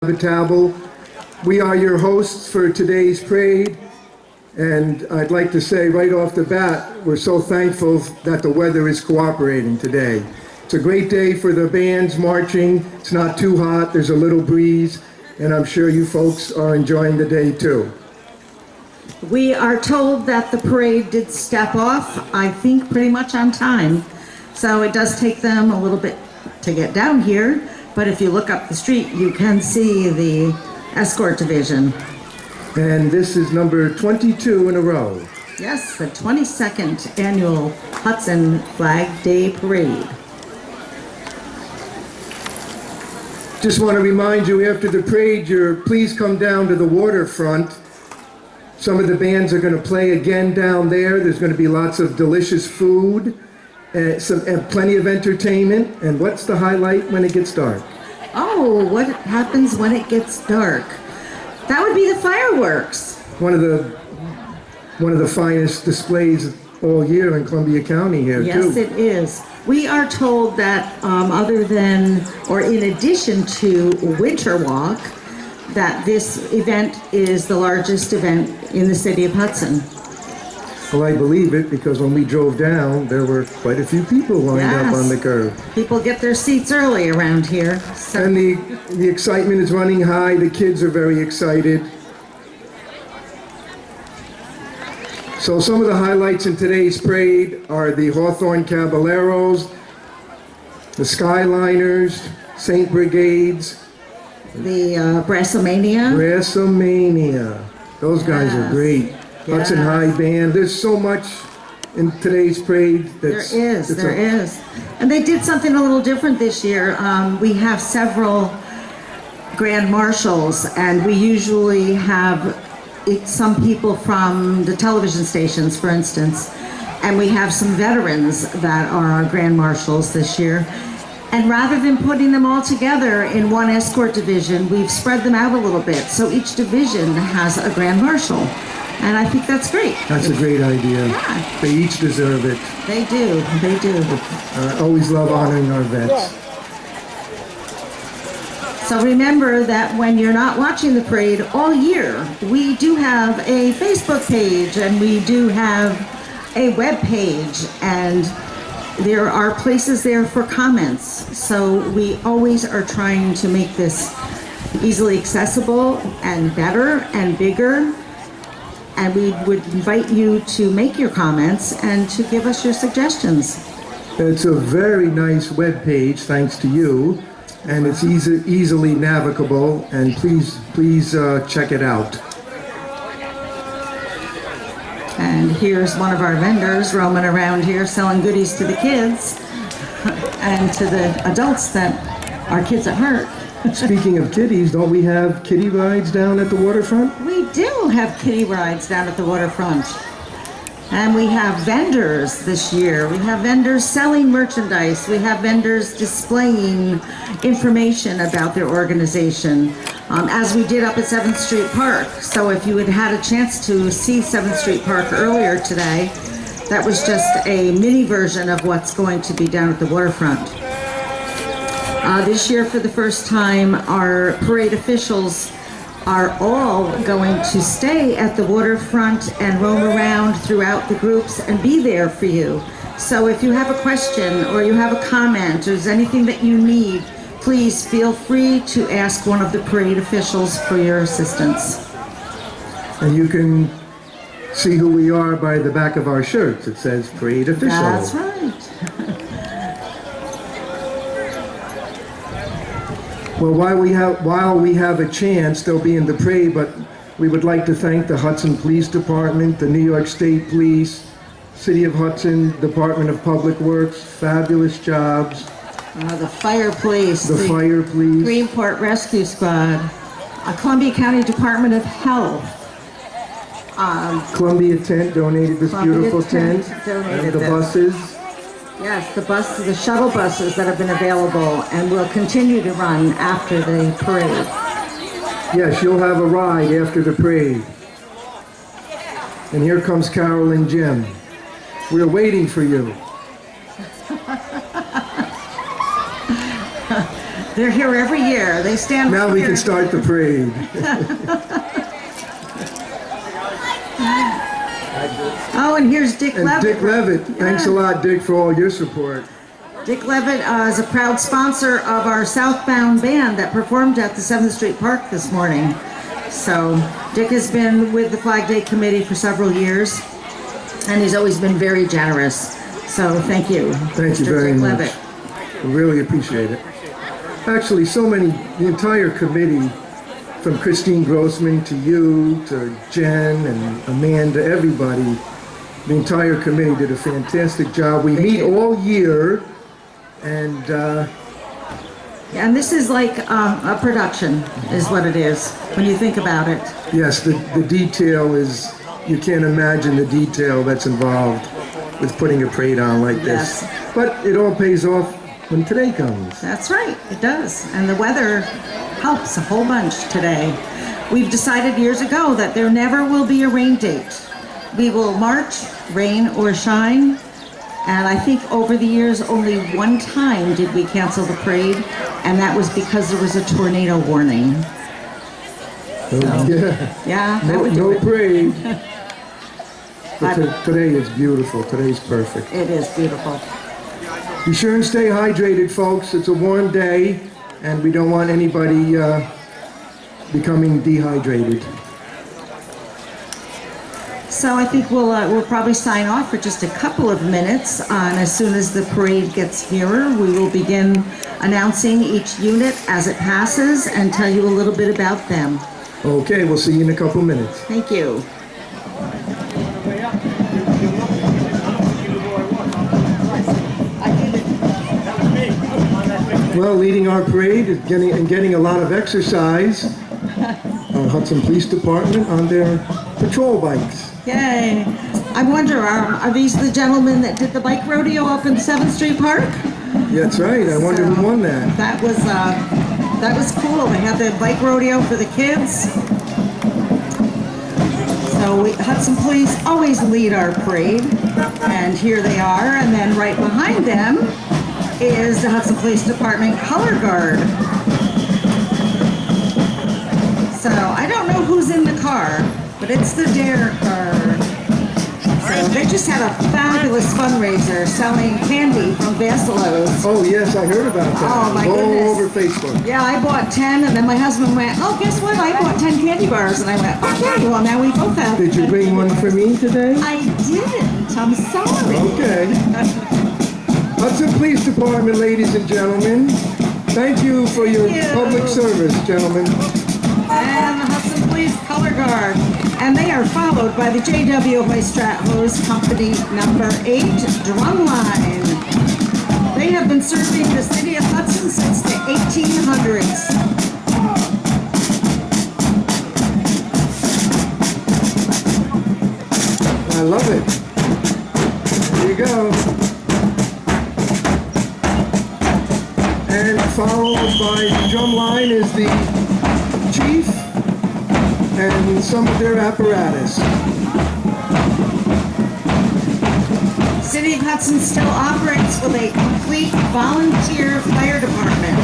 ABATE. We are your hosts for today's parade, and I'd like to say right off the bat, we're so thankful that the weather is cooperating today. It's a great day for the bands marching. It's not too hot, there's a little breeze, and I'm sure you folks are enjoying the day too. We are told that the parade did step off, I think pretty much on time. So it does take them a little bit to get down here, but if you look up the street, you can see the escort division. And this is number 22 in a row. Yes, the 22nd annual Hudson Flag Day Parade. Just want to remind you, after the parade, please come down to the waterfront. Some of the bands are going to play again down there. There's going to be lots of delicious food, and plenty of entertainment. And what's the highlight when it gets dark? Oh, what happens when it gets dark? That would be the fireworks. One of the finest displays all year in Columbia County here, yes, too. Yes, it is. We are told that other than, or in addition to Winter Walk, that this event is the largest event in the city of Hudson. Well, I believe it, because when we drove down, there were quite a few people lined up on the curb. People get their seats early around here. So. And the excitement is running high. The kids are very excited. So some of the highlights in today's parade are the Hawthorne Caballeros, the Skyliners, St. Brigades, the Brassomania. Brassomania. Those guys are great. Hudson High Band. There's so much in today's parade. There is. And they did something a little different this year. We have several grand marshals, and we usually have some people from the television stations, for instance, and we have some veterans that are our grand marshals this year. And rather than putting them all together in one escort division, we've spread them out a little bit. So each division has a grand marshal. And I think that's great. That's a great idea. Yeah. They each deserve it. They do. They do. I always love honoring our vets. So remember that when you're not watching the parade all year, we do have a Facebook page and we do have a web page, and there are places there for comments. So we always are trying to make this easily accessible and better and bigger. And we would invite you to make your comments and to give us your suggestions. It's a very nice web page, thanks to you, and it's easily navigable. And please check it out. And here's one of our vendors roaming around here selling goodies to the kids and to the adults that are kids at heart. Speaking of kiddies, don't we have kiddie rides down at the waterfront? We do have kiddie rides down at the waterfront. And we have vendors this year. We have vendors selling merchandise. We have vendors displaying information about their organization, as we did up at 7th Street Park. So if you had had a chance to see 7th Street Park earlier today, that was just a mini version of what's going to be down at the waterfront. This year, for the first time, our parade officials are all going to stay at the waterfront and roam around throughout the groups and be there for you. So if you have a question or you have a comment or there's anything that you need, please feel free to ask one of the parade officials for your assistance. And you can see who we are by the back of our shirts. It says Parade Official. That's right. Well, while we have a chance, they'll be in the parade, but we would like to thank the Hudson Police Department, the New York State Police, City of Hudson, Department of Public Works, fabulous jobs. The Fire Police. The Fire Police. Greenport Rescue Squad. Columbia County Department of Health. Columbia Tent donated this beautiful tent. And the buses. Yes, the shuttle buses that have been available and will continue to run after the parade. Yes, you'll have a ride after the parade. And here comes Carol and Jim. We're waiting for you. They're here every year. They stand Now right we here. can start the parade. Oh, and here's Dick And Levitt. Dick Levitt, thanks a lot, Dick, for all your support. Dick Levitt is a proud sponsor of our Southbound band that performed at the 7th Street Park this morning. So Dick has been with the Flag Day Committee for several years, and he's always been very generous. So thank you. Thank you Mr. very Dick much. Levitt. We really appreciate it. Actually, so many, the entire committee, from Christine Grossman to you, to Jen and Amanda, everybody, the entire committee did a fantastic job. We meet all year, and And this is like a production, is what it is, when you think about it. yes, the detail is, you can't imagine the detail that's involved with putting a parade on like this. Yes. But it all pays off when today comes. That's right, it does. And the weather helps a whole bunch today. We've decided years ago that there never will be a rain date. We will march, rain or shine. And I think over the years, only one time did we cancel the parade, and that was because there was a tornado warning. Yeah. Yeah, that No, would do no it. parade. But today is beautiful. Today's perfect. It is beautiful. Be sure and stay hydrated, folks. It's a warm day, and we don't want anybody becoming dehydrated. So I think we'll probably sign off for just a couple of minutes. And as soon as the parade gets nearer, we will begin announcing each unit as it passes and tell you a little bit about them. Okay, we'll see you in a couple minutes. Thank you. Well, leading our parade is getting a lot of exercise. Hudson Police Department on their patrol bikes. Yay. I wonder, are these the gentlemen that did the bike rodeo up in 7th Street Park? Yeah, that's right. I wonder who won that. That was cool. They had the bike rodeo for the kids. So Hudson Police always lead our parade, and here they are. And then right behind them is the Hudson Police Department Color Guard. So I don't know who's in the car, but it's the Dare car. So they just had a fabulous fundraiser selling candy from Basilos. Oh, yes, I heard about that. Oh, my All goodness. over Facebook. Yeah, I bought 10, and then my husband went, oh, guess what? I bought 10 candy bars. And I went, okay, well, now we both have. Did you bring one for me today? I didn't. I'm sorry. Okay. Hudson Police Department, ladies and gentlemen. Thank you for your Thank you. public service, gentlemen. And the Hudson Police Color Guard. And they are followed by the JW HOYSTRAT Hose Company number 8 Drumline. They have been serving the city of Hudson since the 1800s. I love it. There you go. And followed by the drum line is the chief and some of their apparatus. City of Hudson still operates with a complete volunteer fire department.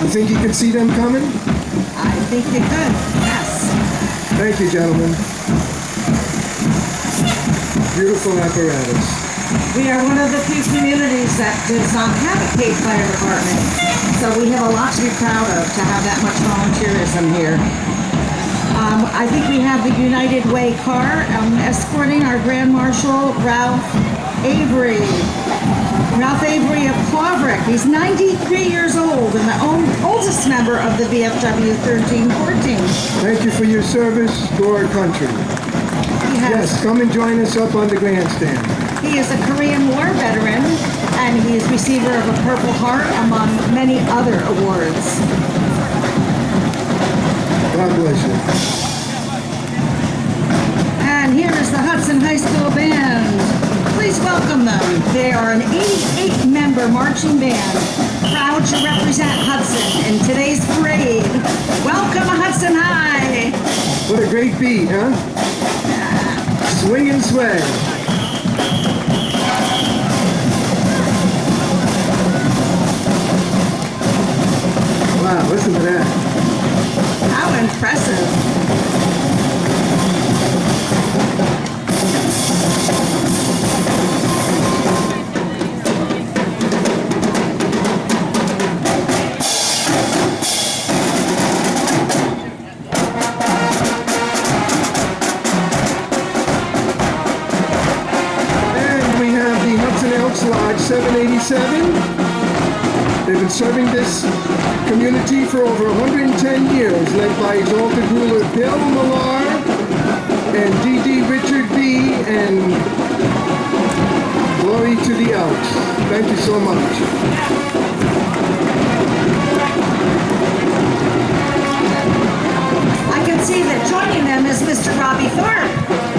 You think you can see them coming? I think you could, yes. Thank you, gentlemen. Beautiful apparatus. We are one of the few communities that does not have a paid fire department. So we have a lot to be proud of to have that much volunteerism here. I think we have the United Way car escorting our Grand Marshal, Ralph Avery. Ralph Avery of Claverick. He's 93 years old and the oldest member of the VFW 1314. Thank you for your service to our country. Yes, come and join us up on the grandstand. He is a Korean War veteran, and he is receiver of a Purple Heart, among many other awards. God bless you. And here is the Hudson High School Band. Please welcome them. They are an 88-member marching band, proud to represent Hudson in today's parade. Welcome, Hudson High. What a great beat, huh? Swing and sway. Wow, listen to that. How impressive. And we have the Hudson Elks Lodge 787. They've been serving this community for over 110 years, led by exalted ruler Bill Millar and DD Richard B. and glory to the Elks. Thank you so much. I can see that joining them is Mr. Robbie Thorpe.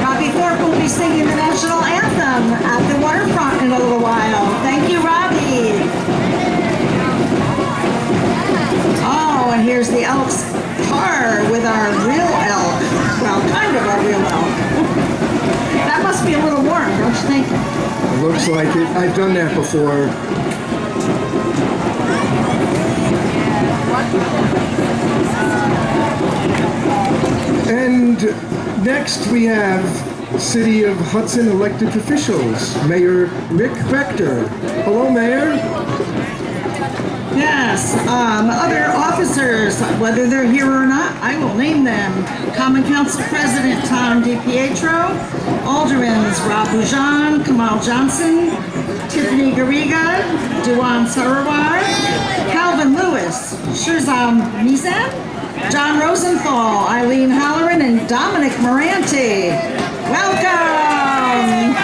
Robbie Thorpe will be singing the national anthem at the waterfront in a little while. Thank you, Robbie. Oh, and here's the Elks car with our real elk. Well, kind of our real elk. That must be a little warm, don't you think? It looks like it. I've done that before. And next we have City of Hudson elected officials. Mayor Rick Rector. Hello, Mayor. Yes, other officers, whether they're here or not, I will name them. Common Council President Tom DiPietro, Aldermans Rob Bujan, Kamal Johnson, Tiffany Garriga, Dewan Sarawar, Calvin Lewis, Shirzam Mizan, John Rosenthal, Eileen Halloran, and Dominic Moranti. Welcome!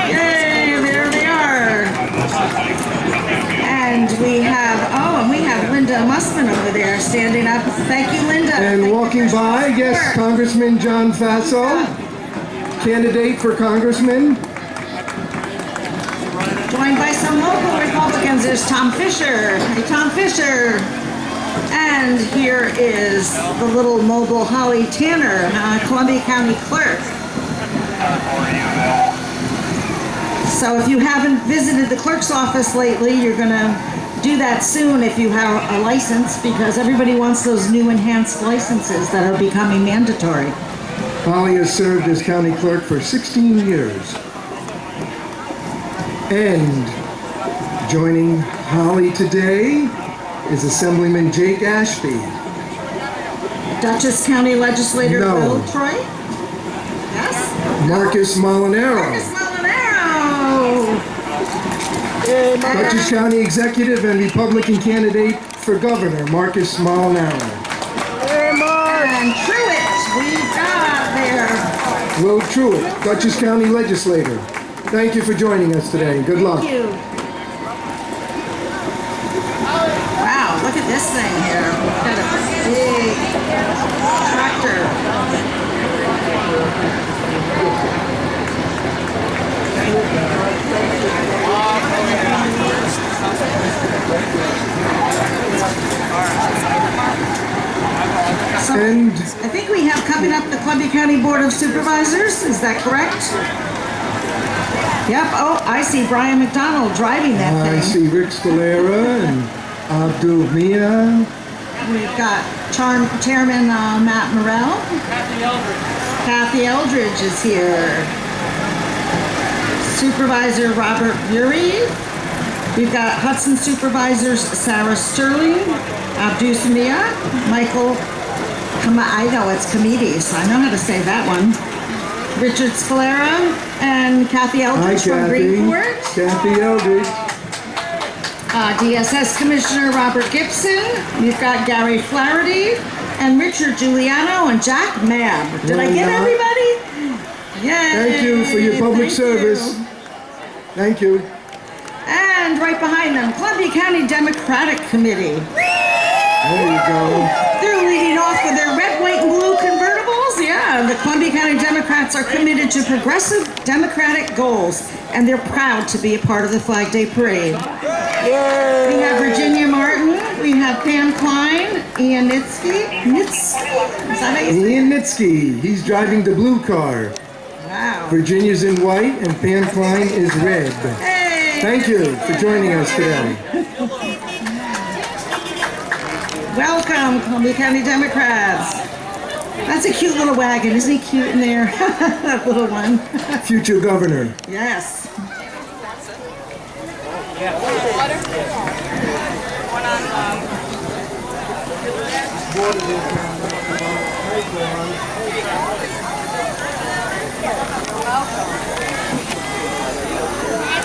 Yay, there they are. And we have Linda Mussman over there standing up. Thank you, Linda. And Thank walking you by, I guess, support. Congressman John FASO, candidate for congressman. Joined by some local Republicans, there's Tom Fisher. Hey, Tom Fisher. And here is the little mobile Holly Tanner, Columbia County Clerk. So if you haven't visited the clerk's office lately, you're going to do that soon if you have a license, because everybody wants those new enhanced licenses that are becoming mandatory. Holly has served as county clerk for 16 years. And joining Holly today is Assemblyman Jake Ashby. Dutchess County Legislator No. Bill Troy? Yes? Marcus Molinaro. Marcus Molinaro! Dutchess County Executive and Republican candidate for governor, Marcus Molinaro. And Truitt, we got there. Will Truitt, Dutchess County Legislator. Thank you for joining us today. Good luck. Thank you. Wow, look at this thing here. Got a big tractor. And I think we have coming up the Columbia County Board of Supervisors. Is that correct? Yep. Oh, I see Brian McDonald driving that I thing. see Rick Scalera and Abdul Mia. We've got Chairman Matt Morrell. Kathy Eldridge is here. Supervisor Robert Bury. We've got Hudson Supervisors Sarah Sterling, Abdul Mia, Michael. I know it's Comedes. I know how to say that one. Richard Scalera and Kathy Hi, Eldridge from Kathy. Greenport. Kathy Eldridge. DSS Commissioner Robert Gibson. We've got Gary Flaherty and Richard Giuliano and Jack Mabb. Did I get everybody? Yay! Thank you for your public Thank service. you. Thank you. And right behind them, Columbia County Democratic Committee. There you go. They're leading off with their red, white, and blue convertibles. Yeah, the Columbia County Democrats are committed to progressive democratic goals, and they're proud to be a part of the Flag Day Parade. We have Virginia Martin, we have Pam Klein, Ian Nitsky. Is that how you say it? Ian Nitsky. He's driving the blue car. Wow. Virginia's in white and Pam Klein is red. Hey! Thank you for joining us today. Welcome, Columbia County Democrats. That's a cute little wagon. Isn't he cute in there? That little one. Future governor. Yes.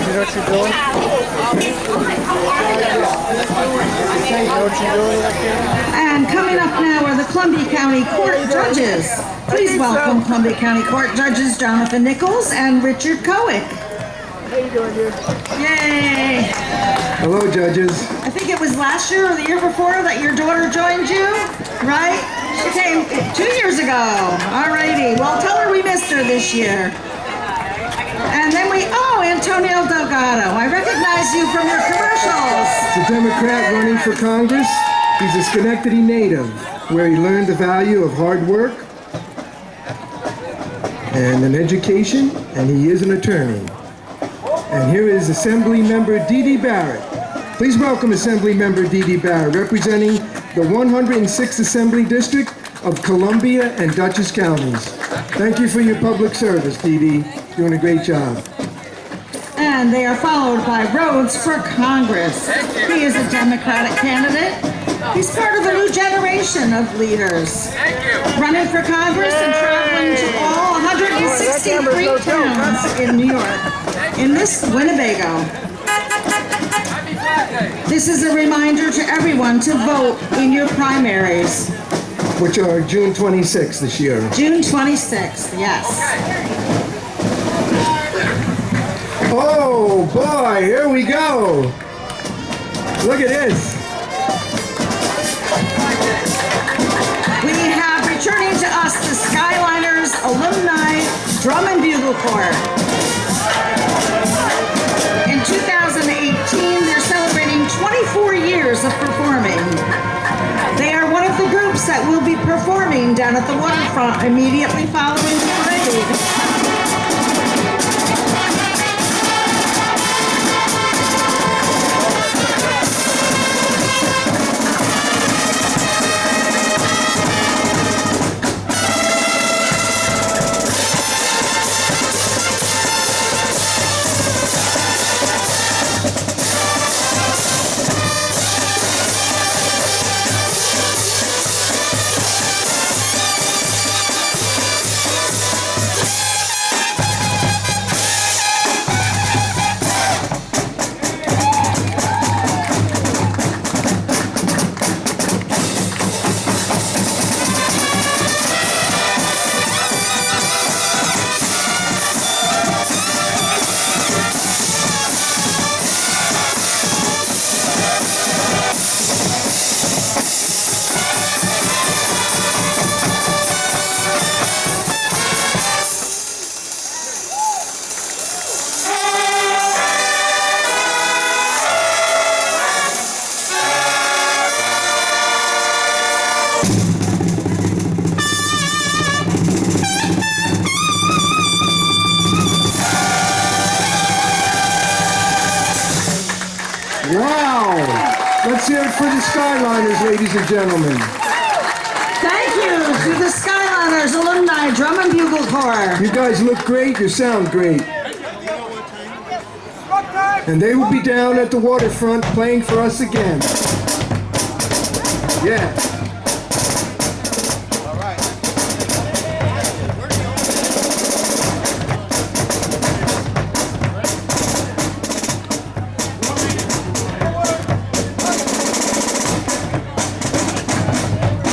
You know what you're doing? You know what you're doing up here? And coming up now are the Columbia County Court judges. Please welcome Columbia County Court judges Jonathan Nichols and Richard Kowick. How you doing, dude? Yay! Hello, judges. I think it was last year or the year before that your daughter joined you, right? She came 2 years ago. Alrighty. Well, tell her we missed her this year. And then Antonio Delgado. I recognize you from your commercials. He's a Democrat running for Congress. He's a Schenectady native, where he learned the value of hard work and an education, and he is an attorney. And here is Assembly Member DIDI Barrett. Please welcome Assembly Member DIDI Barrett, representing the 106th Assembly District of Columbia and Dutchess Counties. Thank you for your public service, DIDI. Doing a great job. And they are followed by Rhodes for Congress. He is a Democratic candidate. He's part of a new generation of leaders. Running for Congress and traveling to all 163 towns in New York. In this Winnebago. This is a reminder to everyone to vote in your primaries. Which are June 26th this year. June 26th, yes. Oh boy, here we go. Look at this. We have returning to us the SKYLINERS Alumni Drum and Bugle Corps. In 2018, they're celebrating 24 years of performing. They are one of the groups that will be performing down at the waterfront immediately following the parade. Wow! Let's hear it for the SKYLINERS, ladies and gentlemen. Thank you to the SKYLINERS Alumni Drum and Bugle Corps. You guys look great, you sound great. And they will be down at the waterfront playing for us again. Yeah.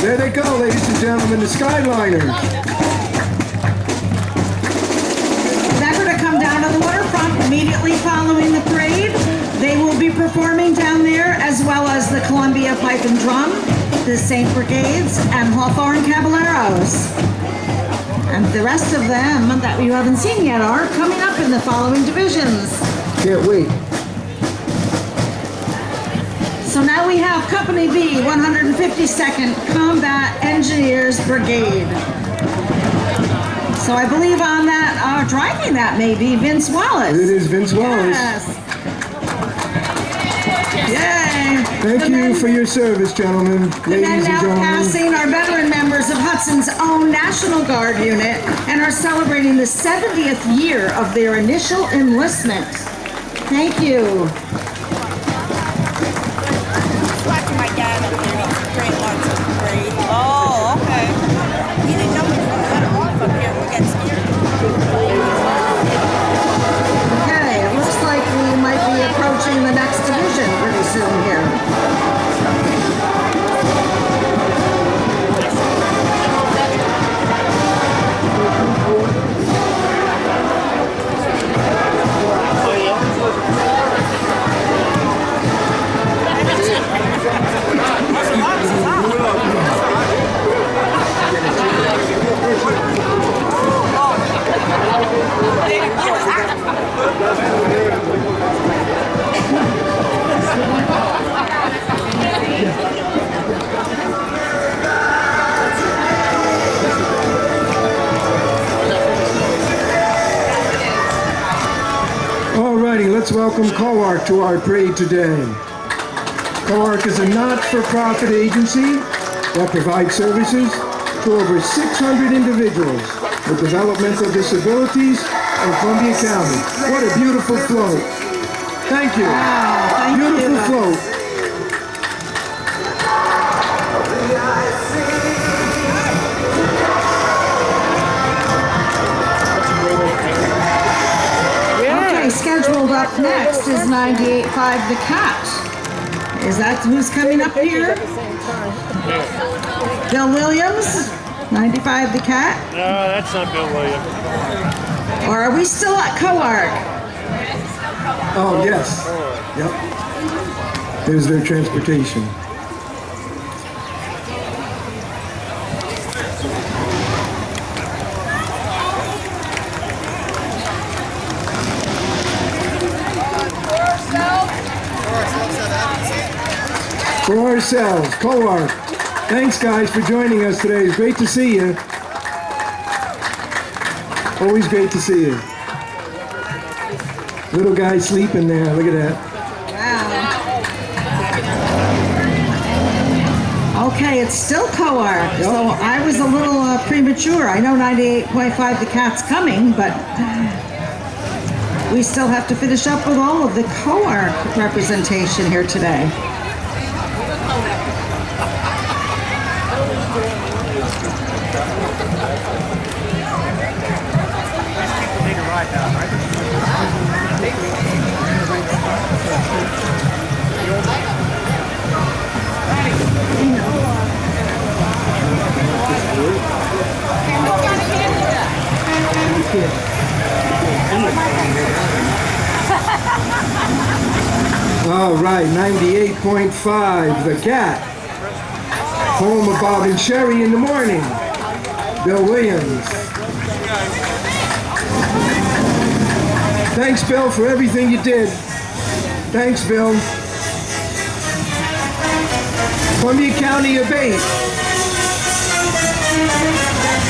There they go, ladies and gentlemen, the SKYLINERS. Remember to come down to the waterfront immediately following the parade. They will be performing down there, as well as the Columbia Pipe and Drum, the St. Brigades, and Hawthorne Caballeros. And the rest of them that you haven't seen yet are coming up in the following divisions. Can't wait. So now we have Company B, 152nd Combat Engineers Brigade. So I believe on that, driving that may be Vince Wallace. It is Vince Wallace. Yes. Yay. Thank you for your service, gentlemen, And ladies and now gentlemen. passing our veteran members of Hudson's own National Guard unit and are celebrating the 70th year of their initial enlistment. Thank you. Watching my dad up there. He's a great lots of grade. Oh, okay. He didn't know we were going to let him off up here. We got scared. Okay, it looks like we might be approaching the next division pretty soon here. Alrighty, let's welcome COARC to our parade today. COARC is a not-for-profit agency that provides services to over 600 individuals with developmental disabilities in Columbia County. What a beautiful float. Thank you. Wow, thank Beautiful you. float. Okay, scheduled up next is 98.5 The Cat. Is that who's coming up here? Bill Williams, 95 The Cat? No, that's not Bill Williams. Or are we still at COARC? Oh, yes. Yep. There's their transportation. For ourselves, COARC. Thanks, guys, for joining us today. It's great to see you. Always great to see you. Little guy sleeping there. Look at that. Wow. Okay, it's still COARC. So I was a little premature. I know 98.5 The Cat's coming, but we still have to finish up with all of the COARC representation here today. All right, 98.5, The Cat. Home of Bob and Sherry in the morning. Bill Williams. Thanks, Bill, for everything you did. Thanks, Bill. Columbia County ABATE.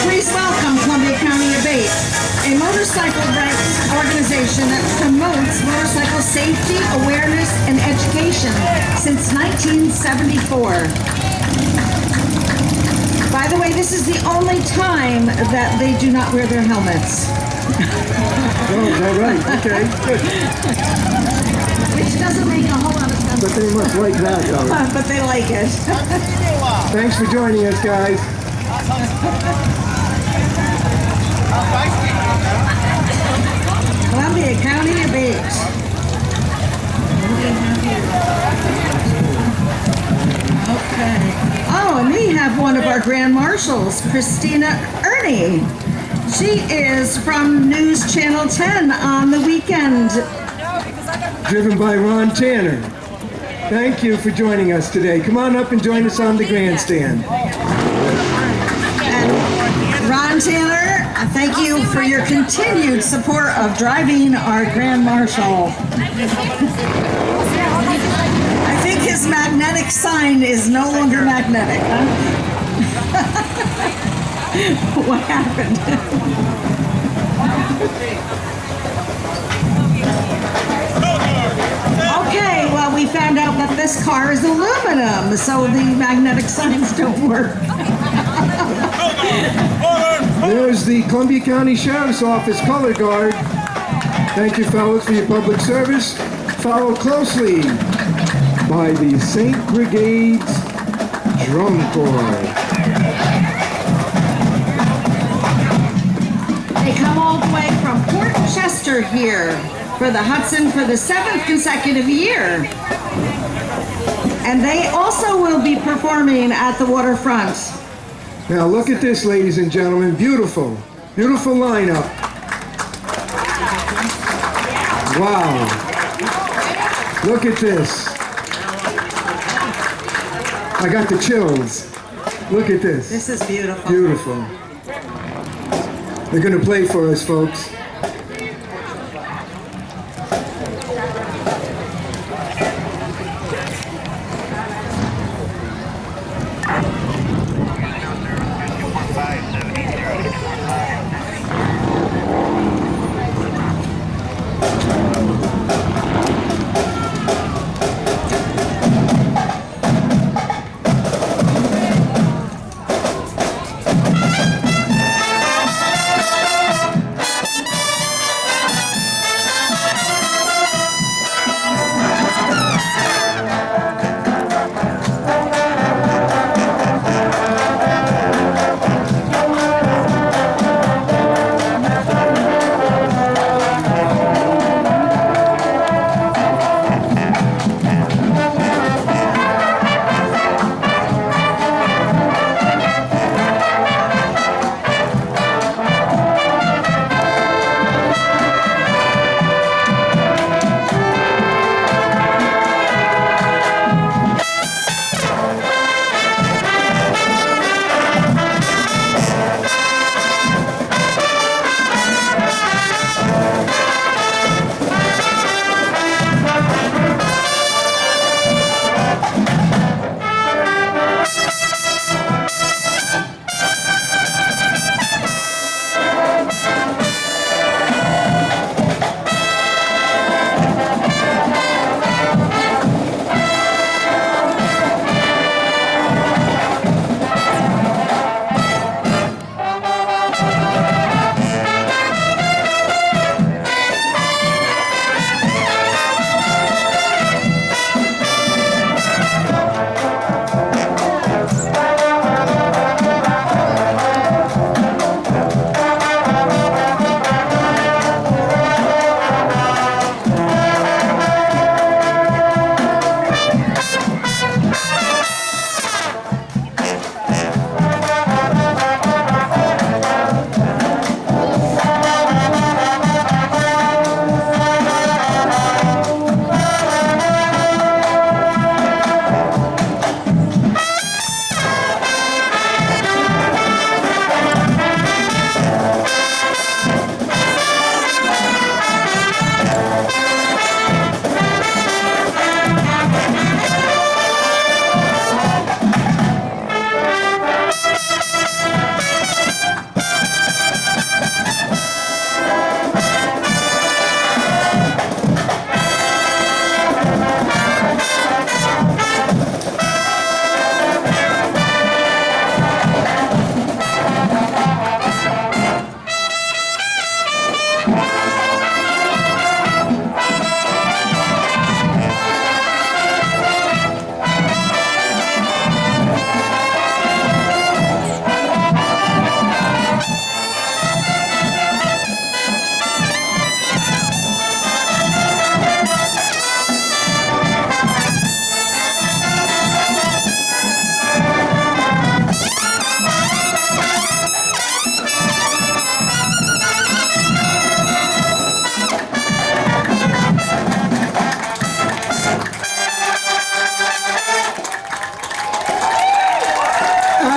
Please welcome Columbia County ABATE, a motorcycle rights organization that promotes motorcycle safety, awareness, and education since 1974. By the way, this is the only time that they do not wear their helmets. Oh, all right, okay, good. Which doesn't make a whole lot of sense. But they must like that, though. But they like it. Thanks for joining us, guys. Columbia County ABATE. Okay. Oh, and we have one of our Grand Marshals, Christina ERNE. She is from News Channel 10 on the weekend. Driven by Ron Tanner. Thank you for joining us today. Come on up and join us on the grandstand. And Ron Tanner, thank you for your continued support of driving our Grand Marshal. I think his magnetic sign is no longer magnetic, huh? What happened? Okay, well, we found out that this car is aluminum, so the magnetic signs don't work. There's the Columbia County Sheriff's Office color guard. Thank you, fellas, for your public service. Followed closely by the St. Brigade's Drum Corps. They come all the way from Port Chester here for the Hudson for the 7th consecutive year. And they also will be performing at the waterfront. Now look at this, ladies and gentlemen. Beautiful, beautiful lineup. Wow. Look at this. I got the chills. Look at this. This is beautiful. Beautiful. They're going to play for us, folks.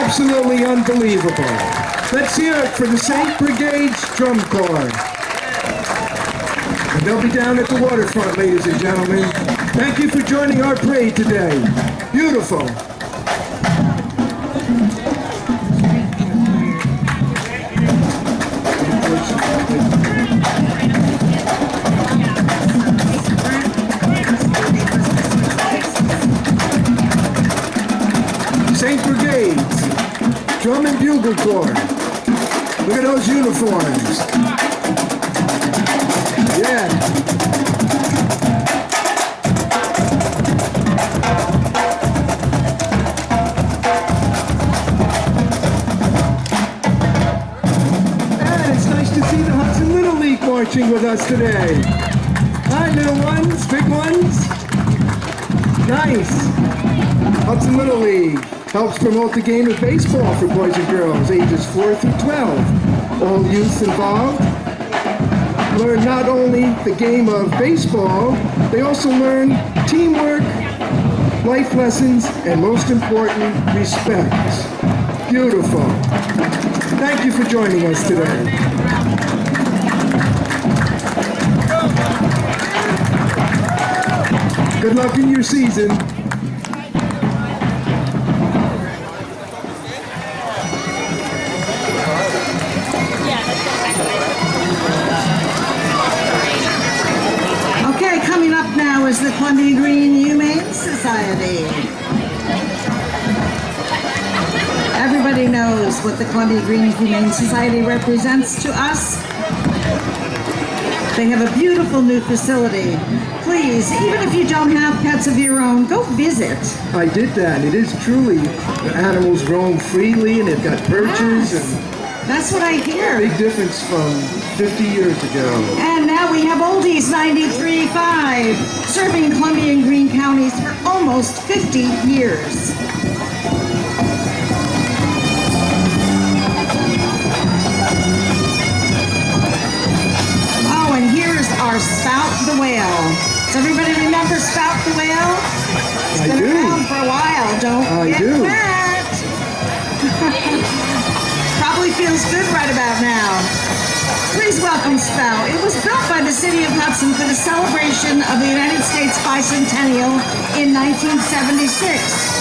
Absolutely unbelievable. Let's hear it for the St. Brigade's Drum Corps. And they'll be down at the waterfront, ladies and gentlemen. Thank you for joining our parade today. Beautiful. Bugle Corps. Look at those uniforms. Yeah. And it's nice to see the Hudson Little League marching with us today. Hi, little ones, big ones. Nice. Hudson Little League helps promote the game of baseball for boys and girls ages 4 through 12. All youth involved learn not only the game of baseball, they also learn teamwork, life lessons, and most important, respect. Beautiful. Thank you for joining us today. Good luck in your season. Okay, coming up now is the Columbia Green Humane Society. Everybody knows what the Columbia Green Humane Society represents to us. They have a beautiful new facility. Please, even if you don't have pets of your own, go visit. I did that. It is truly, the animals roam freely and they've got perches and That's what I hear. big difference from 50 years ago. And now we have Oldies 93.5, serving Columbia and Greene counties for almost 50 years. Oh, and here's our Spout the Whale. Does everybody remember Spout the Whale? It's I been do. around for a while. Don't I get do. wet. Probably feels good right about now. Please welcome Spout. It was built by the city of Hudson for the celebration of the United States bicentennial in 1976.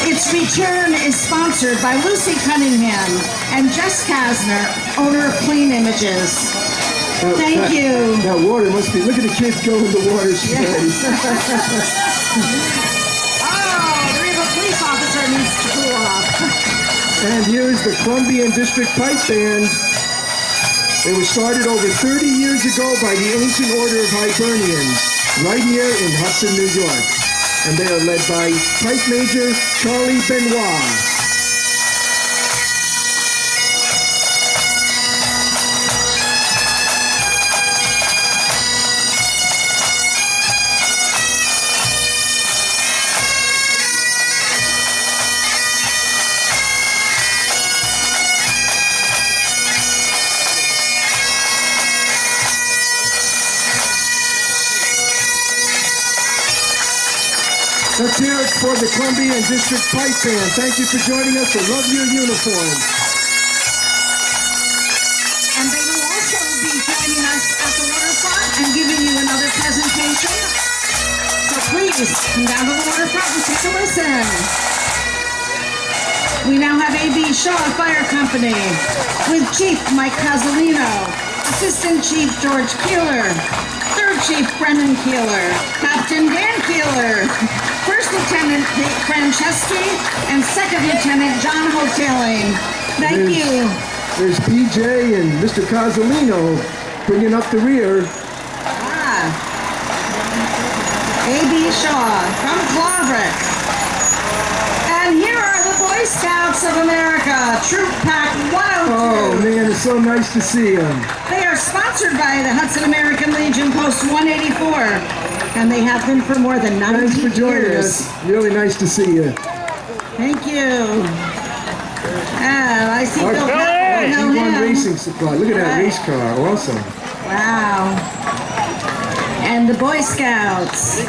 Its return is sponsored by LUCI Cunningham and Jess Kasner, owner of Clean Images. Thank you. That water must be, look at the kids go in the water spray. Oh, the River Police Officer needs to cool off. And here is the Columbian District Pipe Band. They were started over 30 years ago by the Ancient Order of Hibernians, right here in Hudson, New York. And they are led by Pipe Major Charlie Benoit. Let's hear it for the Columbian District Pipe Band. Thank you for joining us. I love your uniform. And they will also be joining us at the waterfront and giving you another presentation. So please, come down to the waterfront and take a listen. We now have A.B. Shaw Fire Company with Chief Mike Casalino, Assistant Chief George Keeler, Third Chief Brennan Keeler, Captain Dan Keeler, First Lieutenant Nate Franceschi, and Second Lieutenant John Hoteling. Thank you. There's PJ and Mr. Casalino bringing up the rear. A.B. Shaw from Claverick. And here are the Boy Scouts of America, Troop Pack 102. Oh man, it's so nice to see them. They are sponsored by the Hudson American Legion Post 184. And they have been for more than 90 Thanks for joining years. us. Really nice to see you. Thank you. And I see Bill G1 know him. Racing Supply. Look at that race car. Awesome. Wow. And the Boy Scouts,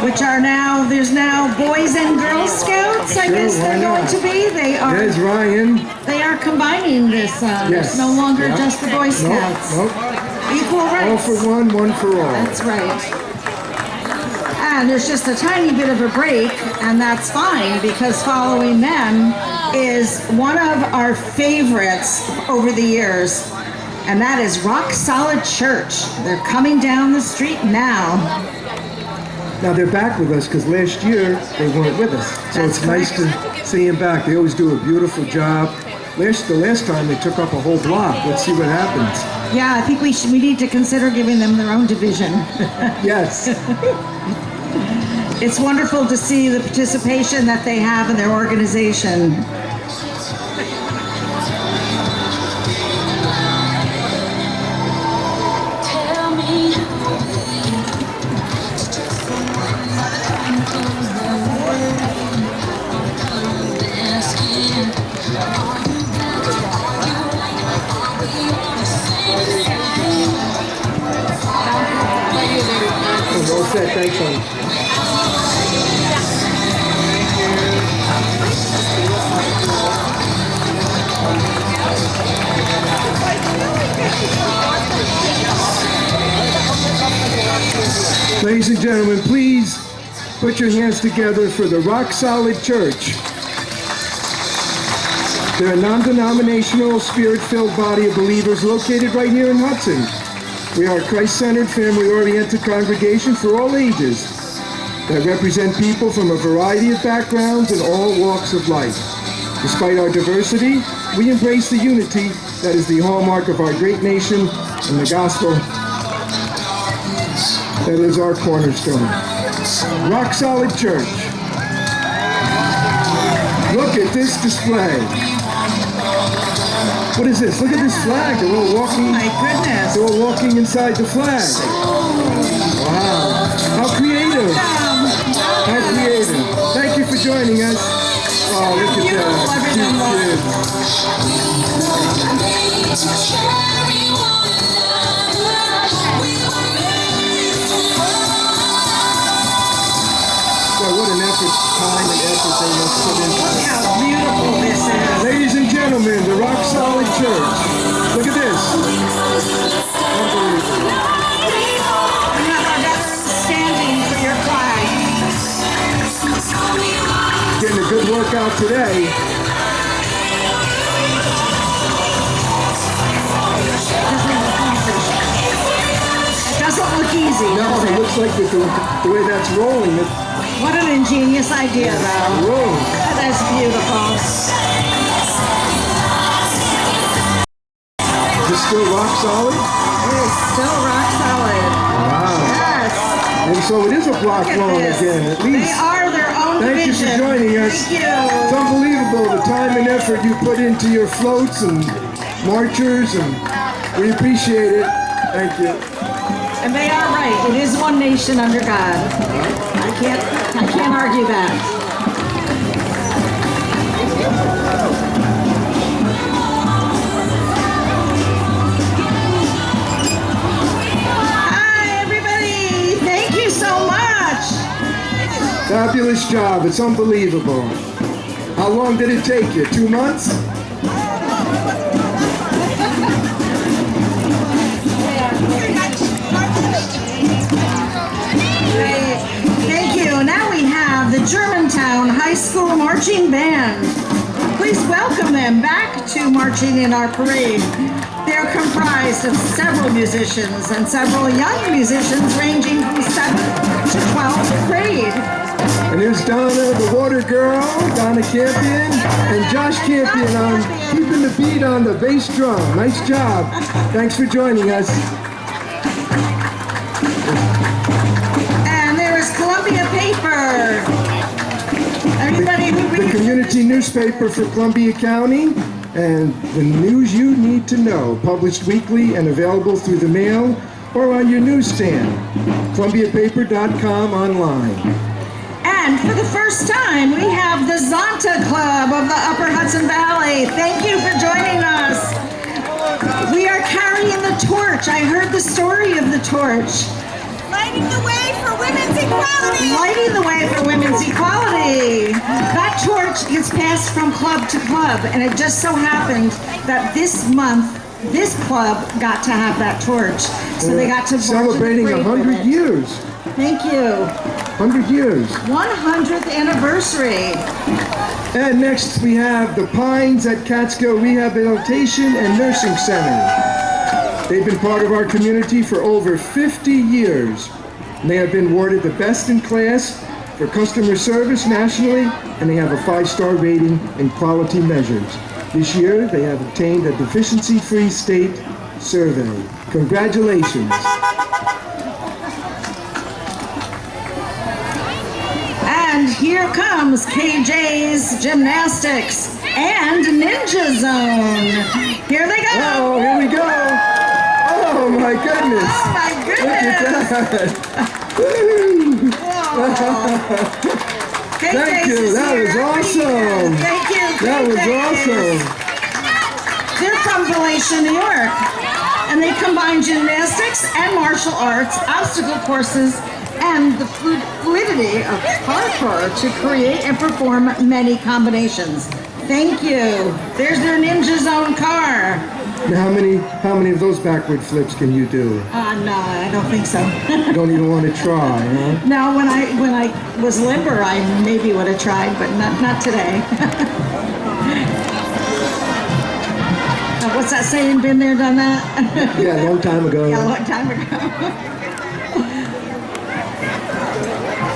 which are now, there's now Boys and Girl Scouts, I guess Sure, they're why going not? to be. There's Ryan. They are combining this. Yes. It's no longer Yeah. just the Boy Scouts. Nope. Equal All rights. for one for all. That's right. And there's just a tiny bit of a break, and that's fine, because following them is one of our favorites over the years, and that is Rock Solid Church. They're coming down the street now. Now they're back with us because last year they weren't with us. So That's it's nice to see them back. They always do a beautiful job. The last time they took up a whole block. Let's see what happens. Yeah, I think we need to consider giving them their own division. Yes. It's wonderful to see the participation that they have in their organization. All set, thanks, honey. Ladies and gentlemen, please put your hands together for the Rock Solid Church. They're a non-denominational, spirit-filled body of believers located right here in Hudson. We are a Christ-centered, family-oriented congregation for all ages that represent people from a variety of backgrounds and all walks of life. Despite our diversity, we embrace the unity that is the hallmark of our great nation and the gospel that is our cornerstone. Rock Solid Church. Look at this display. What is this? Look at this flag. They're all walking. Oh my goodness. They're all walking inside the flag. Wow. How creative. How creative. Thank you for joining us. Oh, look at that. Well, what an effort, time and effort they must put into Look this. how beautiful this is. Ladies and gentlemen, the Rock Solid Church. Look at this. Unbelievable. We have our veterans standing for your flag. Getting a good workout today. It doesn't look easy, No, does it it? looks like with the way that's rolling. What an ingenious idea, though. Rolling. That's beautiful. Is it still rock solid? It is still rock solid. Wow. Yes. And so it is a block Look at long this. again, at They least. are their own Thank you division. for joining us. Thank It's you. unbelievable the time and effort you put into your floats and marchers, and we appreciate it. Thank you. And they are right. It is one nation under God. I can't argue that. Hi, everybody. Thank you so much. Fabulous job. It's unbelievable. How long did it take you? 2 months? Thank you. Now we have the Germantown High School Marching Band. Please welcome them back to marching in our parade. They're comprised of several musicians and several young musicians ranging from 7th to 12th grade. And here's Donna, the water girl, Donna Campion, and Josh Campion on keeping the beat on the bass drum. Nice job. Thanks for joining us. And there is Columbia Paper. Everybody who The reads community newspaper for Columbia County and the news you need to know, published weekly and available through the mail or on your newsstand, columbiapaper.com online. And for the first time, we have the Zonta Club of the Upper Hudson Valley. Thank you for joining us. We are carrying the torch. I heard the story of the torch. Lighting the way for women's equality. Lighting the way for women's equality. That torch gets passed from club to club, and it just so happened that this month, this club got to have that torch. So they got to march in the Celebrating parade with 100 it. years. Thank you. 100 years. 100th anniversary. And next we have the Pines at Catskill Rehabilitation and Nursing Center. They've been part of our community for over 50 years. And they have been awarded the best in class for customer service nationally, and they have a 5-star rating in quality measures. This year, they have obtained a deficiency-free state survey. Congratulations. And here comes KJ's Gymnastics and Ninja Zone. Here they go. Oh, here we go. Oh my goodness. Oh my goodness. Look at that. Thank you. That was awesome. Thank you. That was awesome. They're from Galatia, New York, and they combine gymnastics and martial arts, obstacle courses, and the fluidity of parkour to create and perform many combinations. Thank you. There's their Ninja Zone car. Now, how many of those backward flips can you do? No, I don't think so. You don't even want to try, huh? No, when I was limber, I maybe would have tried, but not today. What's that saying? Been there, done that? Yeah, a long time ago. Yeah, a long time ago.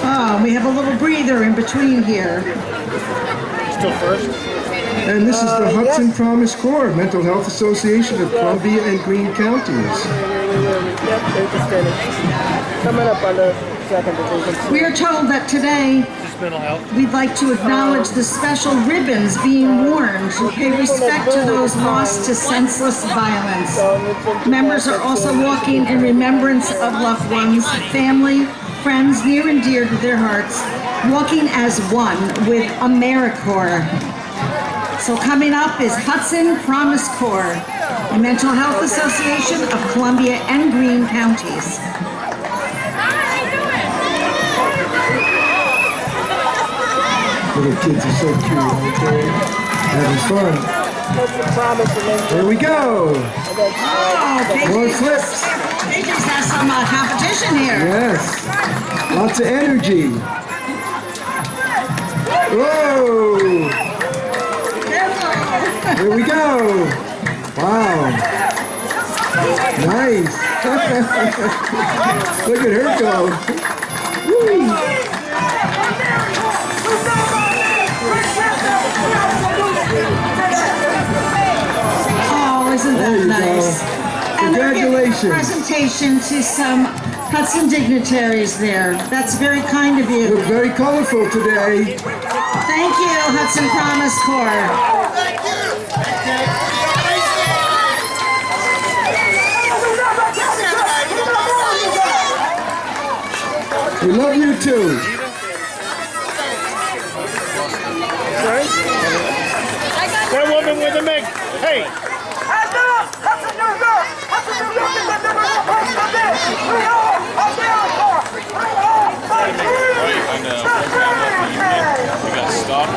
Oh, we have a little breather in between here. Still first? And this is the Hudson Promise Corps Mental Health Association of Columbia and Greene counties. Yep, they just finished. Coming up on the second division. We are told that today we'd like to acknowledge the special ribbons being worn to pay respect to those lost to senseless violence. Members are also walking in remembrance of loved ones, family, friends near and dear to their hearts, walking as one with AmeriCorps. So coming up is Hudson Promise Corps, a mental health association of Columbia and Greene counties. Little kids are so cute, okay? Having fun. Here we go. Oh, More flips. they just have some competition here. Yes. Lots of energy. Whoa. Here we go. Wow. Nice. Look at her go. Woo. Oh, isn't There that you nice? go. And they're giving a Congratulations. presentation to some Hudson dignitaries there. That's very kind of you. Look very colorful today. Thank you, Hudson Promise Corps. We love you too. Sorry? That woman with the mic. Hey! We got stopped.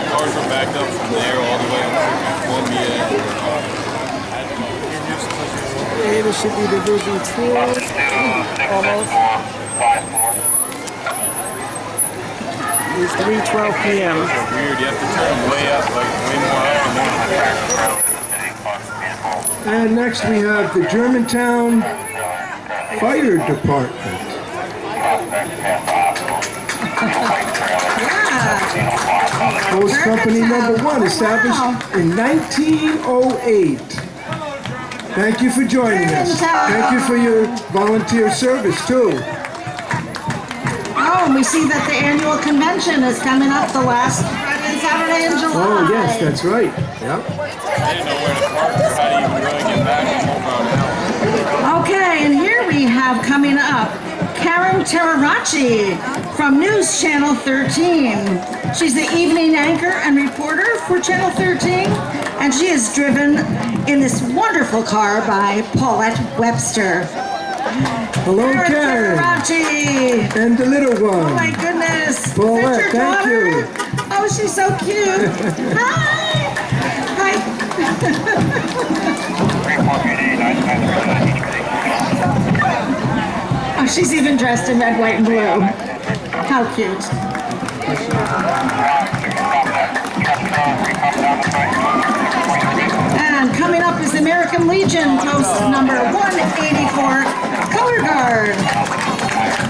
Cars were backed up from there all the way up to Columbia. Hey, this should be Division 2. Almost. It's 3:12 p.m. Weird, you have to turn way up, like way more up. And next we have the Germantown Fire Department. Post Company number 1, established in 1908. Thank you for joining us. Thank you for your volunteer service too. Oh, and we see that the annual convention is coming up the last Friday and Saturday in July. Oh yes, that's right. Yep. I didn't know where to park or how to even really get back from Homebound. Okay, and here we have coming up Karen TARARACHE from News Channel 13. She's the evening anchor and reporter for Channel 13, and she is driven in this wonderful car by Paulette Webster. Hello, Karen. TARARACHE. And the little one. Oh my goodness. Paulette, Is that your thank daughter? Oh, she's so cute. Hi. Hi. Oh, she's even dressed in red, white, and blue. How cute. And coming up is the American Legion post number 184, Color Guard.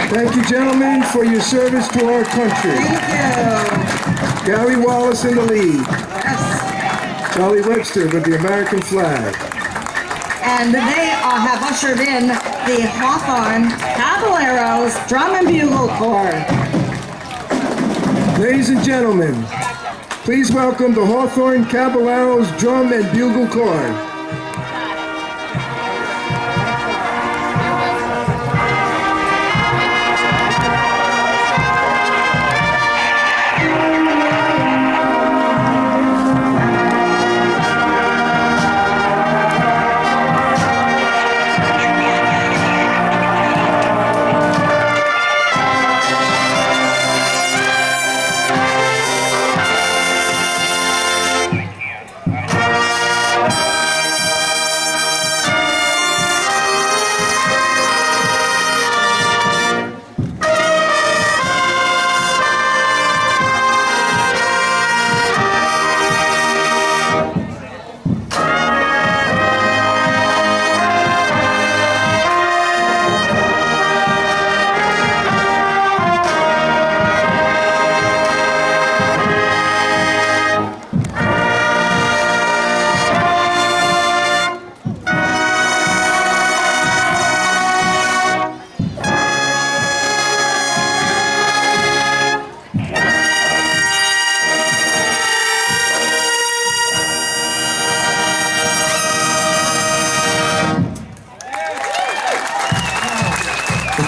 Thank you, gentlemen, for your service to our country. Thank you. Gary Wallace in the lead. Yes. Charlie Webster with the American flag. And they have ushered in the Hawthorne Caballeros Drum and Bugle Corps. Ladies and gentlemen, please welcome the Hawthorne Caballeros Drum and Bugle Corps.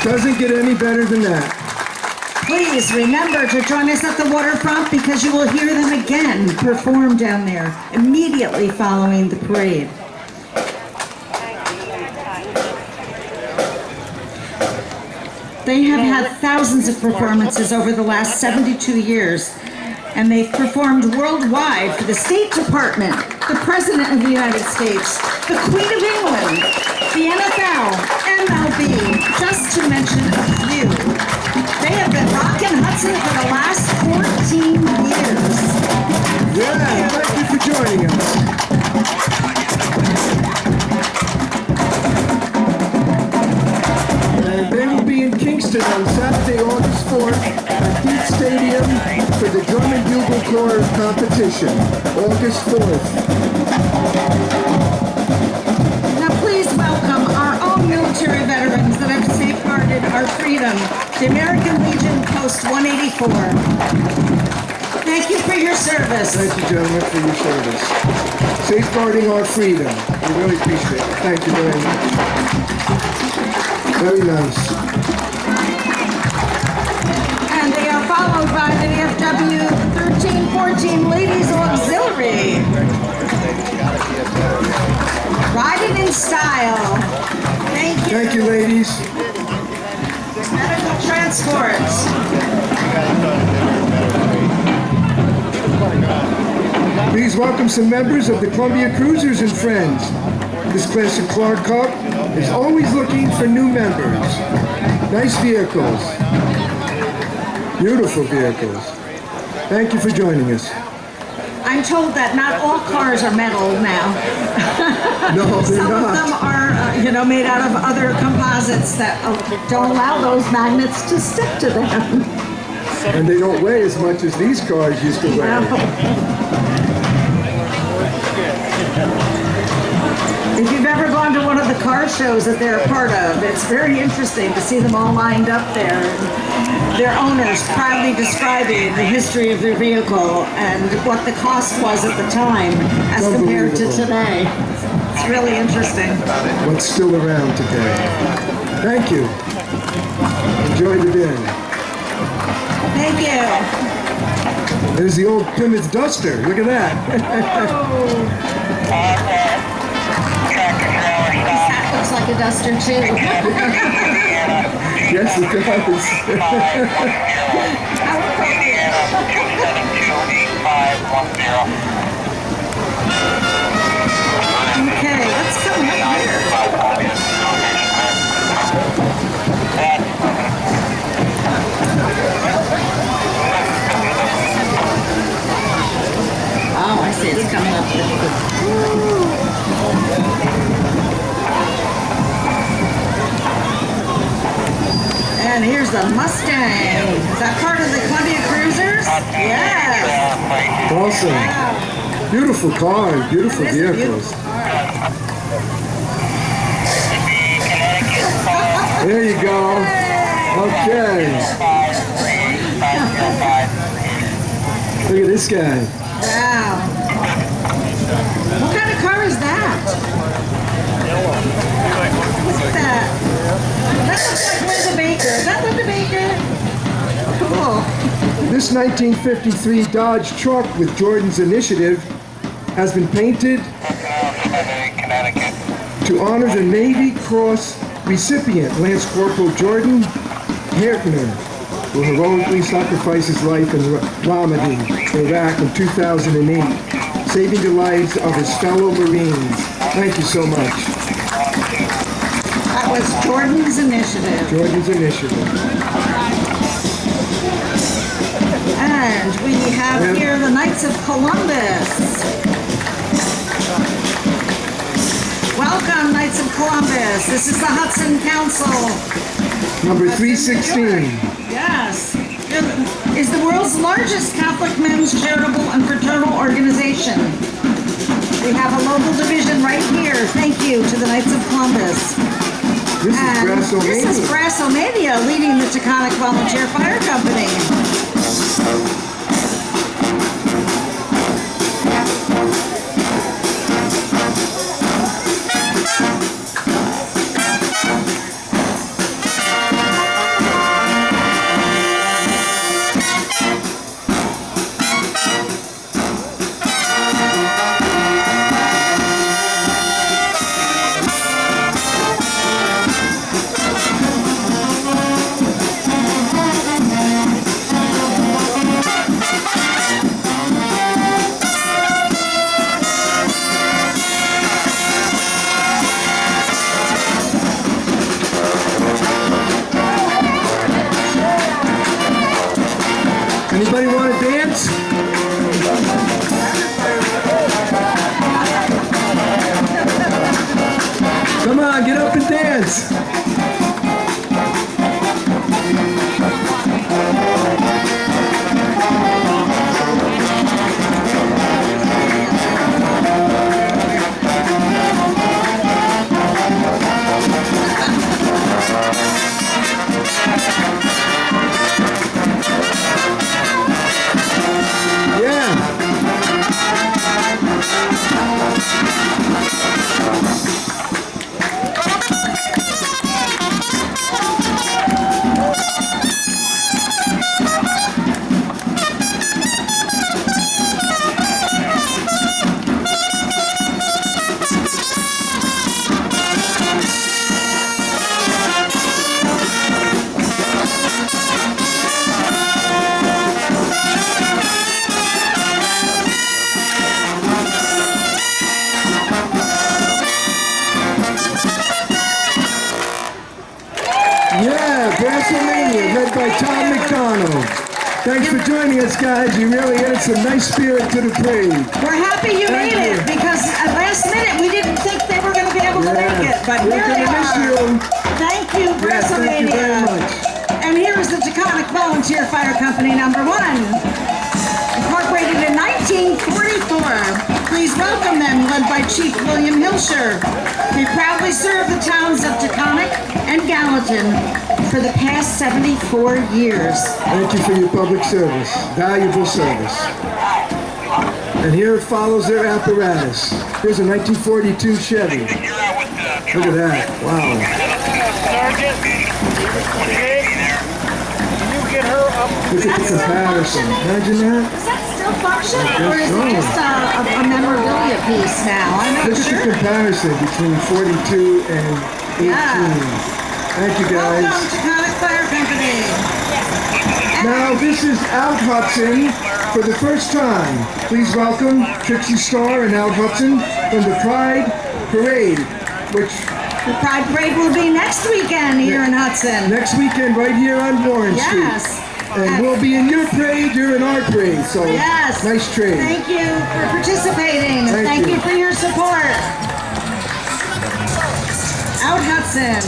Doesn't get any better than that. Please remember to join us at the waterfront because you will hear them again perform down there immediately following the parade. They have had thousands of performances over the last 72 years, and they've performed worldwide for the State Department, the President of the United States, the Queen of England, the NFL, MLB, just to mention a few. They have been rocking Hudson for the last 14 years. Yeah, thank you for joining us. And they will be in Kingston on Saturday, August 4th at Heath Stadium for the Drum and Bugle Corps competition, August 4th. Now please welcome our own military veterans that have safeguarded our freedom, the American Legion Post 184. Thank you for your service. Thank you, gentlemen, for your service. Safeguarding our freedom. We really appreciate it. Thank you very much. Very nice. And they are followed by the DFW 1314 Ladies Auxiliary. Riding in style. Thank you. Thank you, ladies. Medical transports. Please welcome some members of the Columbia Cruisers and Friends. This classic CLERK Cup is always looking for new members. Nice vehicles. Beautiful vehicles. Thank you for joining us. I'm told that not all cars are metal now. No, they're Some of not. them are, made out of other composites that don't allow those magnets to stick to them. And they don't weigh as much as these cars used to weigh. If you've ever gone to one of the car shows that they're a part of, it's very interesting to see them all lined up there. And their owners proudly describing the history of their vehicle and what the cost was at the time as compared to today. It's really interesting. What's still around today. Thank you. Enjoy the day. Thank you. There's the old Plymouth Duster. Look at that. That looks like a Duster too. Yes, it does. How appropriate. Okay, let's come up here. Oh, I see. It's coming up. And here's the Mustang. Is that part of the Columbia Cruisers? Yes. Awesome. Wow. Beautiful cars, beautiful This is a vehicles. beautiful car. There you go. Okay. Look at this guy. Wow. What kind of car is that? What's that? That looks like Linda Baker. Is that Linda Baker? Cool. This 1953 Dodge truck with Jordan's initiative has been painted to honor the Navy Cross recipient, Lance Corporal Jordan Hertner, who heroically sacrificed his life in Ramadi, Iraq in 2008, saving the lives of his fellow Marines. Thank you so much. That was Jordan's initiative. Jordan's initiative. And we have here the Knights of Columbus. Welcome, Knights of Columbus. This is the Hudson Council. Number 316. Yes. Is the world's largest Catholic men's charitable and fraternal organization. We have a local division right here. Thank you to the Knights of Columbus. This is Brassomania. This is Brassomania leading the Taconic Volunteer Fire Company. Anybody want to dance? Come on, get up and dance. Brassomania, led by Tom McDonald. Thanks for joining us, guys. You really added some nice spirit to the parade. We're happy you made it, because at last minute we didn't think they were going to be able to make it, but here they are. Thank you, Brassomania. Thank you very much. And here is the Taconic Volunteer Fire Company #1, incorporated in 1944. Please welcome them, led by Chief William Hilscher. They proudly serve the towns of Taconic and Gallatin for the past 74 years. Thank you for your public service, valuable service. And here it follows their apparatus. Here's a 1942 Chevy. Look at that, wow. Sergeant, can you get her up? Look at the comparison, imagine that. Is that still functioning, or is so. it just a memorabilia piece now? I'm not Look at the sure. comparison between 42 and 18. Yeah. Thank you, guys. Welcome to Taconic Fire Company. Now, this is Out Hudson for the first time. Please welcome Trixie Starr and Out Hudson from the Pride Parade, which The Pride Parade will be next weekend here in Hudson. next weekend right here on Warren Yes. Street. And we'll be in your parade, you're in our parade, so Yes. nice trade. Thank you for participating. Thank you you. for your support. Out Hudson.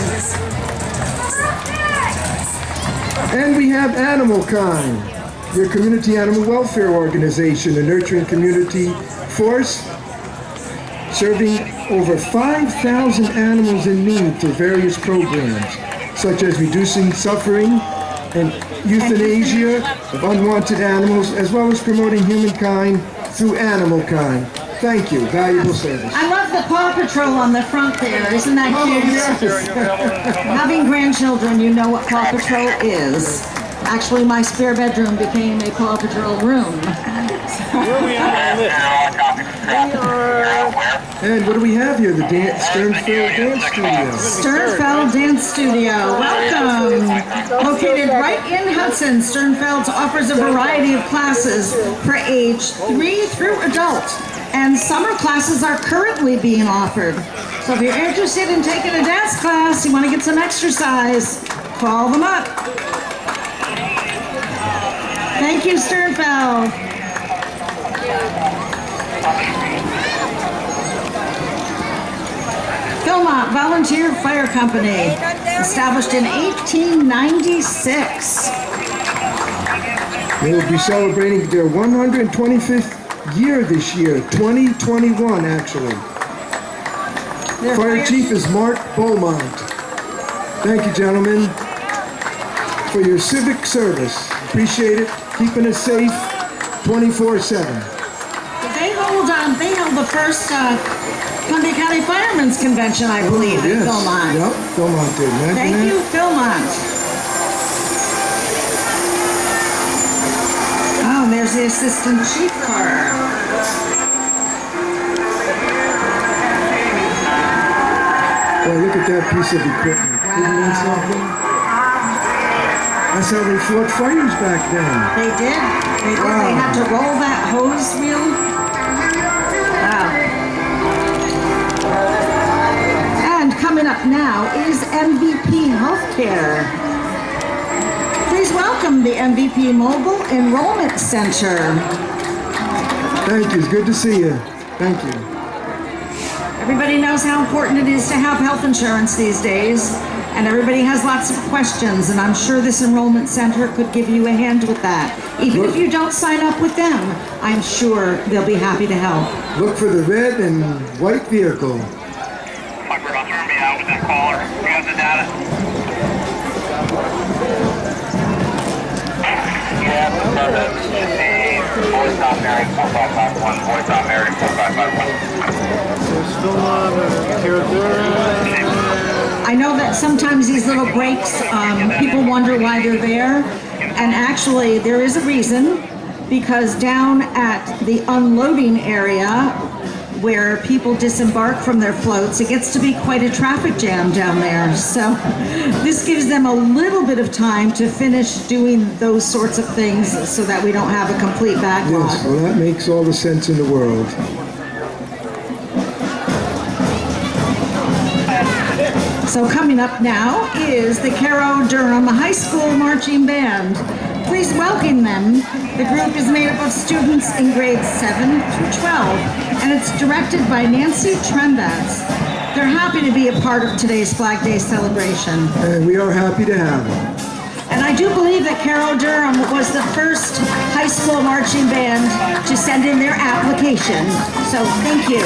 And we have Animal Kind, your community animal welfare organization, a nurturing community force, serving over 5,000 animals in need through various programs, such as reducing suffering and euthanasia of unwanted animals, as well as promoting humankind through animal kind. Thank you. Valuable service. I love the Paw Patrol on the front there. Isn't that cute? Yes. Having grandchildren, you know what Paw Patrol is. Actually, my spare bedroom became a Paw Patrol room. Where are we at on this? And what do we have here? The Sternfeld Dance Studio. Sternfeld Dance Studio, welcome! Located right in Hudson, Sternfeld's offers a variety of classes for age 3 through adult, and summer classes are currently being offered. So if you're interested in taking a dance class, you want to get some exercise, call them up. Thank you, Sternfeld. Philmont Volunteer Fire Company, established in 1896. They will be celebrating their 125th year this year, 2021 actually. Fire Chief is Mark Beaumont. Thank you, gentlemen, for your civic service. Appreciate it. Keeping us safe 24/7. They held the first Columbia County Firemen's Convention, I believe, in Philmont. Yep, Beaumont did. Imagine Thank that. you, Philmont. Oh, and there's the Assistant Chief car. Well, look at that piece of equipment. Isn't that something? That's how they fought fires back then. They did. They did. They had to roll that hose wheel. Wow. And coming up now is MVP Healthcare. Please welcome the MVP Mobile Enrollment Center. Thank you. It's good to see you. Thank you. Everybody knows how important it is to have health insurance these days, and everybody has lots of questions, and I'm sure this enrollment center could give you a hand with that. Even if you don't sign up with them, I'm sure they'll be happy to help. Look for the red and white vehicle. Fuck, we're about to be out with that caller. You got the data? Yeah, Voice on Mary 4551. Voice on Mary 4551. I know that sometimes these little breaks, people wonder why they're there, and actually there is a reason, because down at the unloading area where people disembark from their floats, it gets to be quite a traffic jam down there. So this gives them a little bit of time to finish doing those sorts of things so that we don't have a complete backlog. Yes, well, that makes all the sense in the world. So coming up now is the Caro Durham High School Marching Band. Please welcome them. The group is made up of students in grades 7 through 12, and it's directed by Nancy Trembats. They're happy to be a part of today's Flag Day celebration. And we are happy to have them. And I do believe that Caro Durham was the first high school marching band to send in their application. So thank you.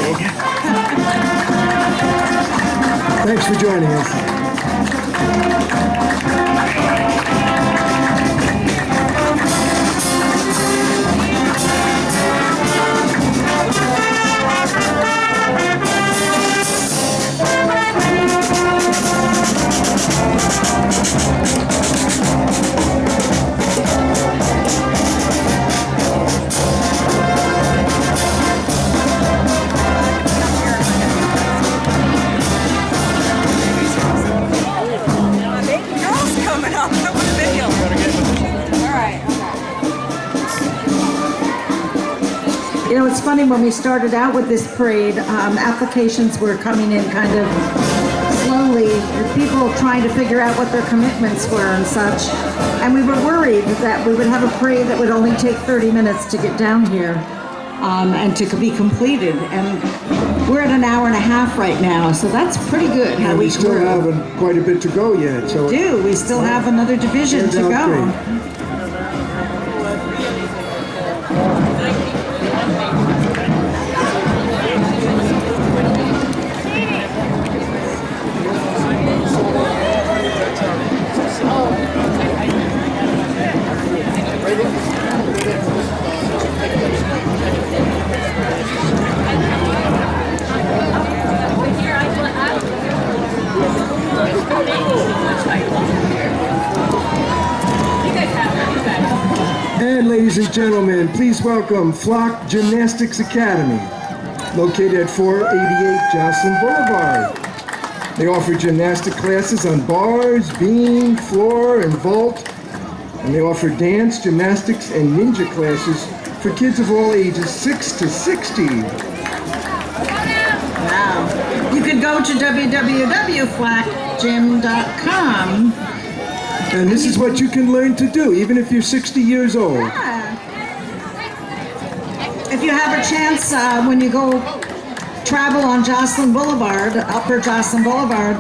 Thanks for joining us. You know, it's funny, when we started out with this parade, applications were coming in kind of slowly, with people trying to figure out what their commitments were and such. And we were worried that we would have a parade that would only take 30 minutes to get down here and to be completed. And we're at an hour and a half right now, so that's pretty good. How And we still grew. have quite a bit to go yet. So We still have another division to Turns out go. great. gentlemen, please welcome Flock Gymnastics Academy, located at 488 Jocelyn Boulevard. They offer gymnastic classes on bars, beam, floor, and vault, and they offer dance, gymnastics, and ninja classes for kids of all ages 6 to 60. Wow. You could go to www.flacgym.com. And this is what you can learn to do, even if you're 60 years old. Yeah. If you have a chance, when you go travel on Jocelyn Boulevard, Upper Jocelyn Boulevard,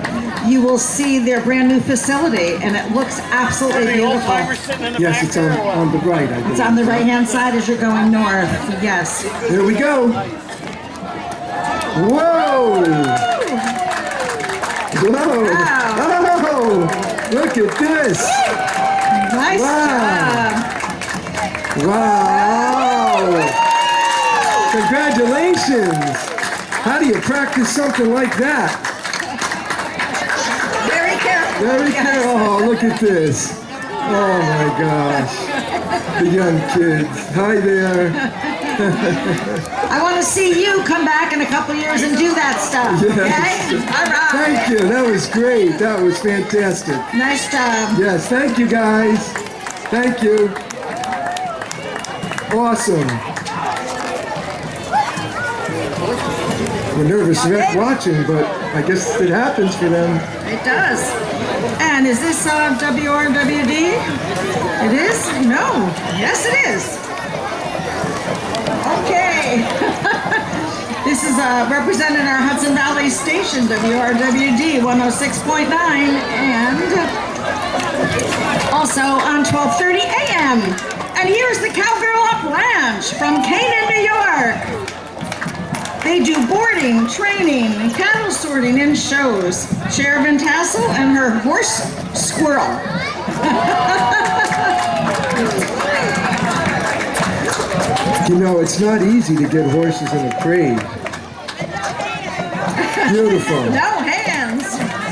you will see their brand new facility, and it looks absolutely beautiful. Yes, it's on the right, I believe. It's on the right-hand side as you're going north, yes. There we go. Whoa! Whoa! Wow. Oh! Look at this! Nice job. Wow! Congratulations! How do you practice something like that? Very careful. Very yes. careful. Oh, look at this. Oh my gosh. The young kids. Hi there. I want to see you come back in a couple years and do that stuff, Yes. okay? All right. Thank you. That was great. That was fantastic. Nice job. Yes, thank you guys. Thank you. Awesome. We're nervous wreck watching, but I guess it happens for them. It does. And is this WRWD? It is? No. Yes, it is. Okay. This is representing our Hudson Valley station, WRWD 106.9, and also on 12:30 a.m. And here's the Cowgirl Up Ranch from Canaan, New York. They do boarding, training, and cattle sorting and shows. Sheriff Tassel and her horse squirrel. You know, it's not easy to get horses in a parade. Beautiful. No hands.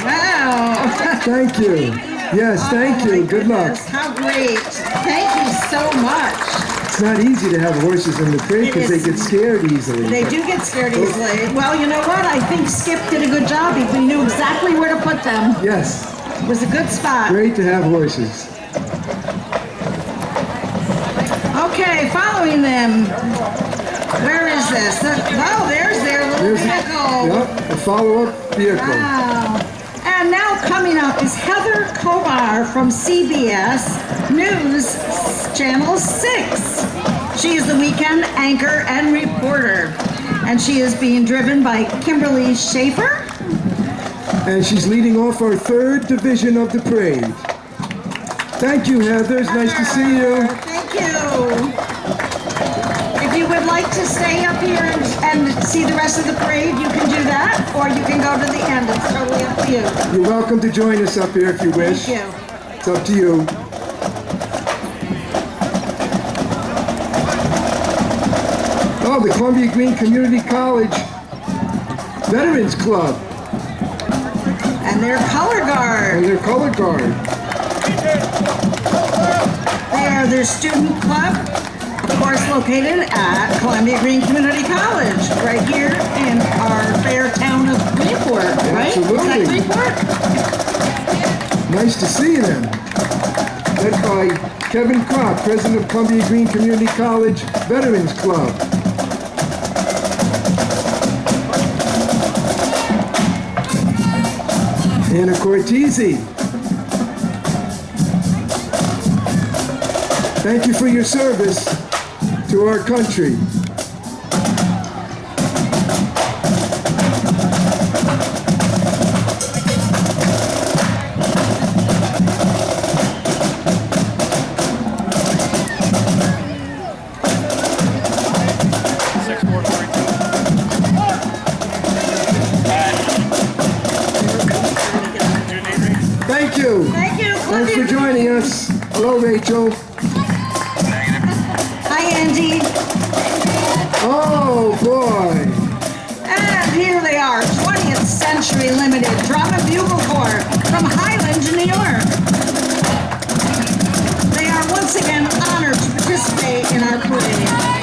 Wow. Thank you. Yes, thank Oh, you. my Good luck. goodness, how great. Thank you so much. It's not easy to have horses in the parade because they get scared easily. They do get scared easily. Well, you know what? I think Skip did a good job. He knew exactly where to put them. Yes, It was a good spot. great to have horses. Okay, following them. Where is this? Oh, there's their little There's vehicle. Yep, a follow-up vehicle. Wow. And now coming up is Heather Kovar from CBS News Channel 6. She is the weekend anchor and reporter. And she is being driven by Kimberly Schaefer. And she's leading off our third division of the parade. Thank you, Heather. It's nice to see you. Thank you. If you would like to stay up here and see the rest of the parade, you can do that, or you can go to the end. It's totally up to you. You're welcome to join us up here if you wish. Thank you. It's up to you. Oh, the Columbia Green Community College Veterans Club And their color guard. and their color guard. They are their student club, of course, located at Columbia Green Community College, right here in our fair town of Greenport, right? Absolutely. Is that Greenport? Nice to see them. Led by Kevin Kropp, president of Columbia Green Community College Veterans Club. Anna Cortese. Thank you for your service to our country. Thank you. Thank you. Thanks for joining us. Hello, Rachel. Hi, Andy. Oh, boy. And here they are, 20th Century Limited Drama Bugle Corps from Highland, New York. They are once again honored to participate participate in our parade.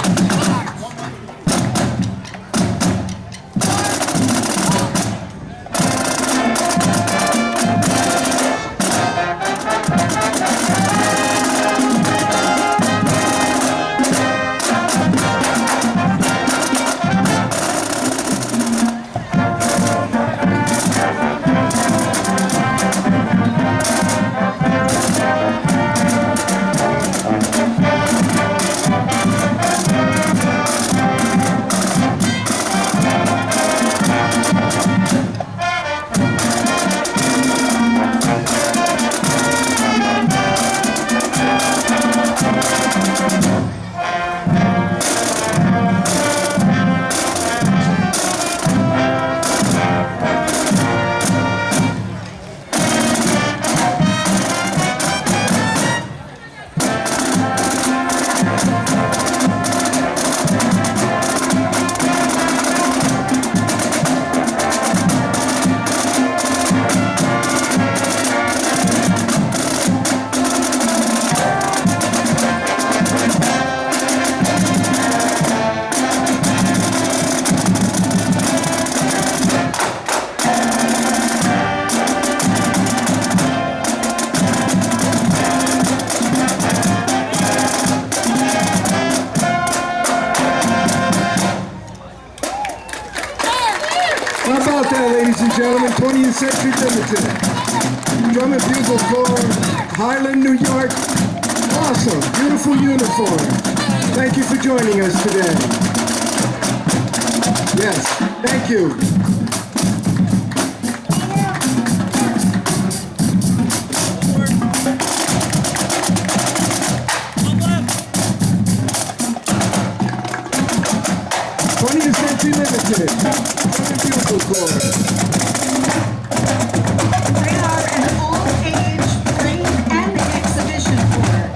How about that, ladies and gentlemen? 20th Century Limited. Drum and Bugle Corps, Highland, New York. Awesome, beautiful uniform. Thank you for joining us today. Yes, thank you. Limited. Beautiful Corps. They are an all-age parade and exhibition corps.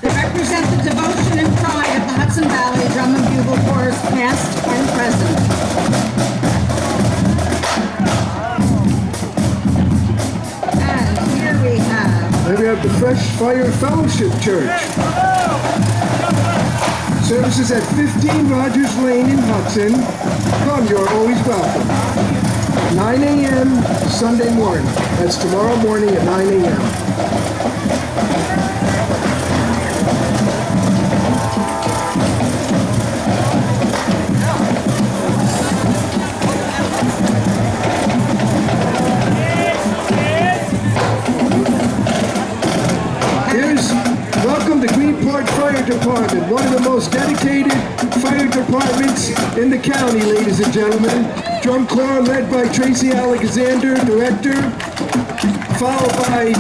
They represent the devotion and pride of the Hudson Valley Drum and Bugle Corps, past and present. And here we have the Fresh Fire Fellowship Church. Services at 15 Rogers Lane in Hudson. Come, you're always welcome. 9 a.m. Sunday morning. That's tomorrow morning at 9 a.m. Welcome to Greenport Fire Department, one of the most dedicated fire departments in the county, ladies and gentlemen. Drum Corps led by Tracy Alexander, Director, followed by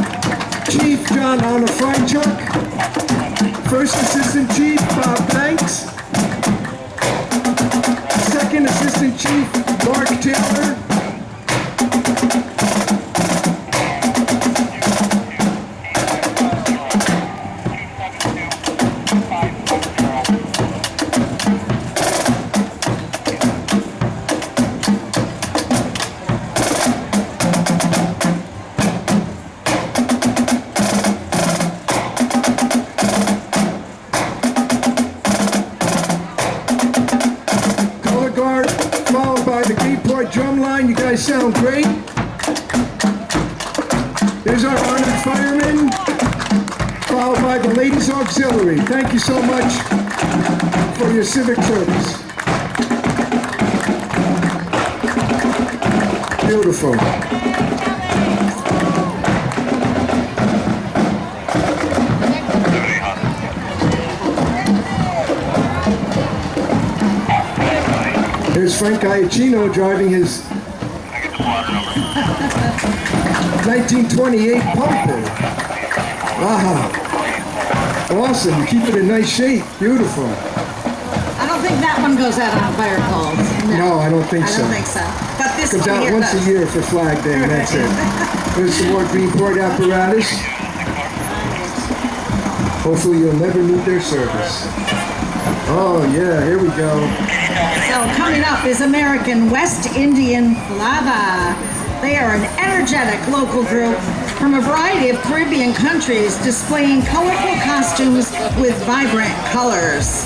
Chief John Onafrychuk, First Assistant Chief Bob Banks, Second Assistant Chief Mark Taylor, drumline. You guys sound great. There's our honored firemen, followed by the Ladies Auxiliary. Thank you so much for your civic service. Beautiful. There's Frank Iacchino driving his 1928 pumper. Wow. Awesome. Keep it in nice shape. Beautiful. I don't think that one goes out on fire calls. No, I don't think so. I don't think so. But this comes one out here once does. a year for Flag Day, and that's it. There's some more Greenport apparatus. Hopefully you'll never need their service. Oh yeah, here we go. So coming up is American West Indian Flava. They are an energetic local group from a variety of Caribbean countries displaying colorful costumes with vibrant colors.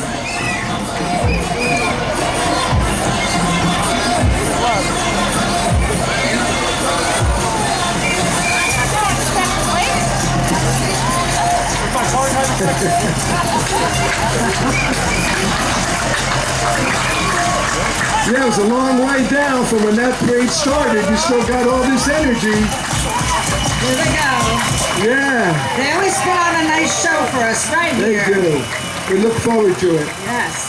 Yeah, it was a long way down from when that parade started. You still got all this energy. Here we go. Yeah, They always put on a nice show for us right they here. do. We look forward to it. Yes.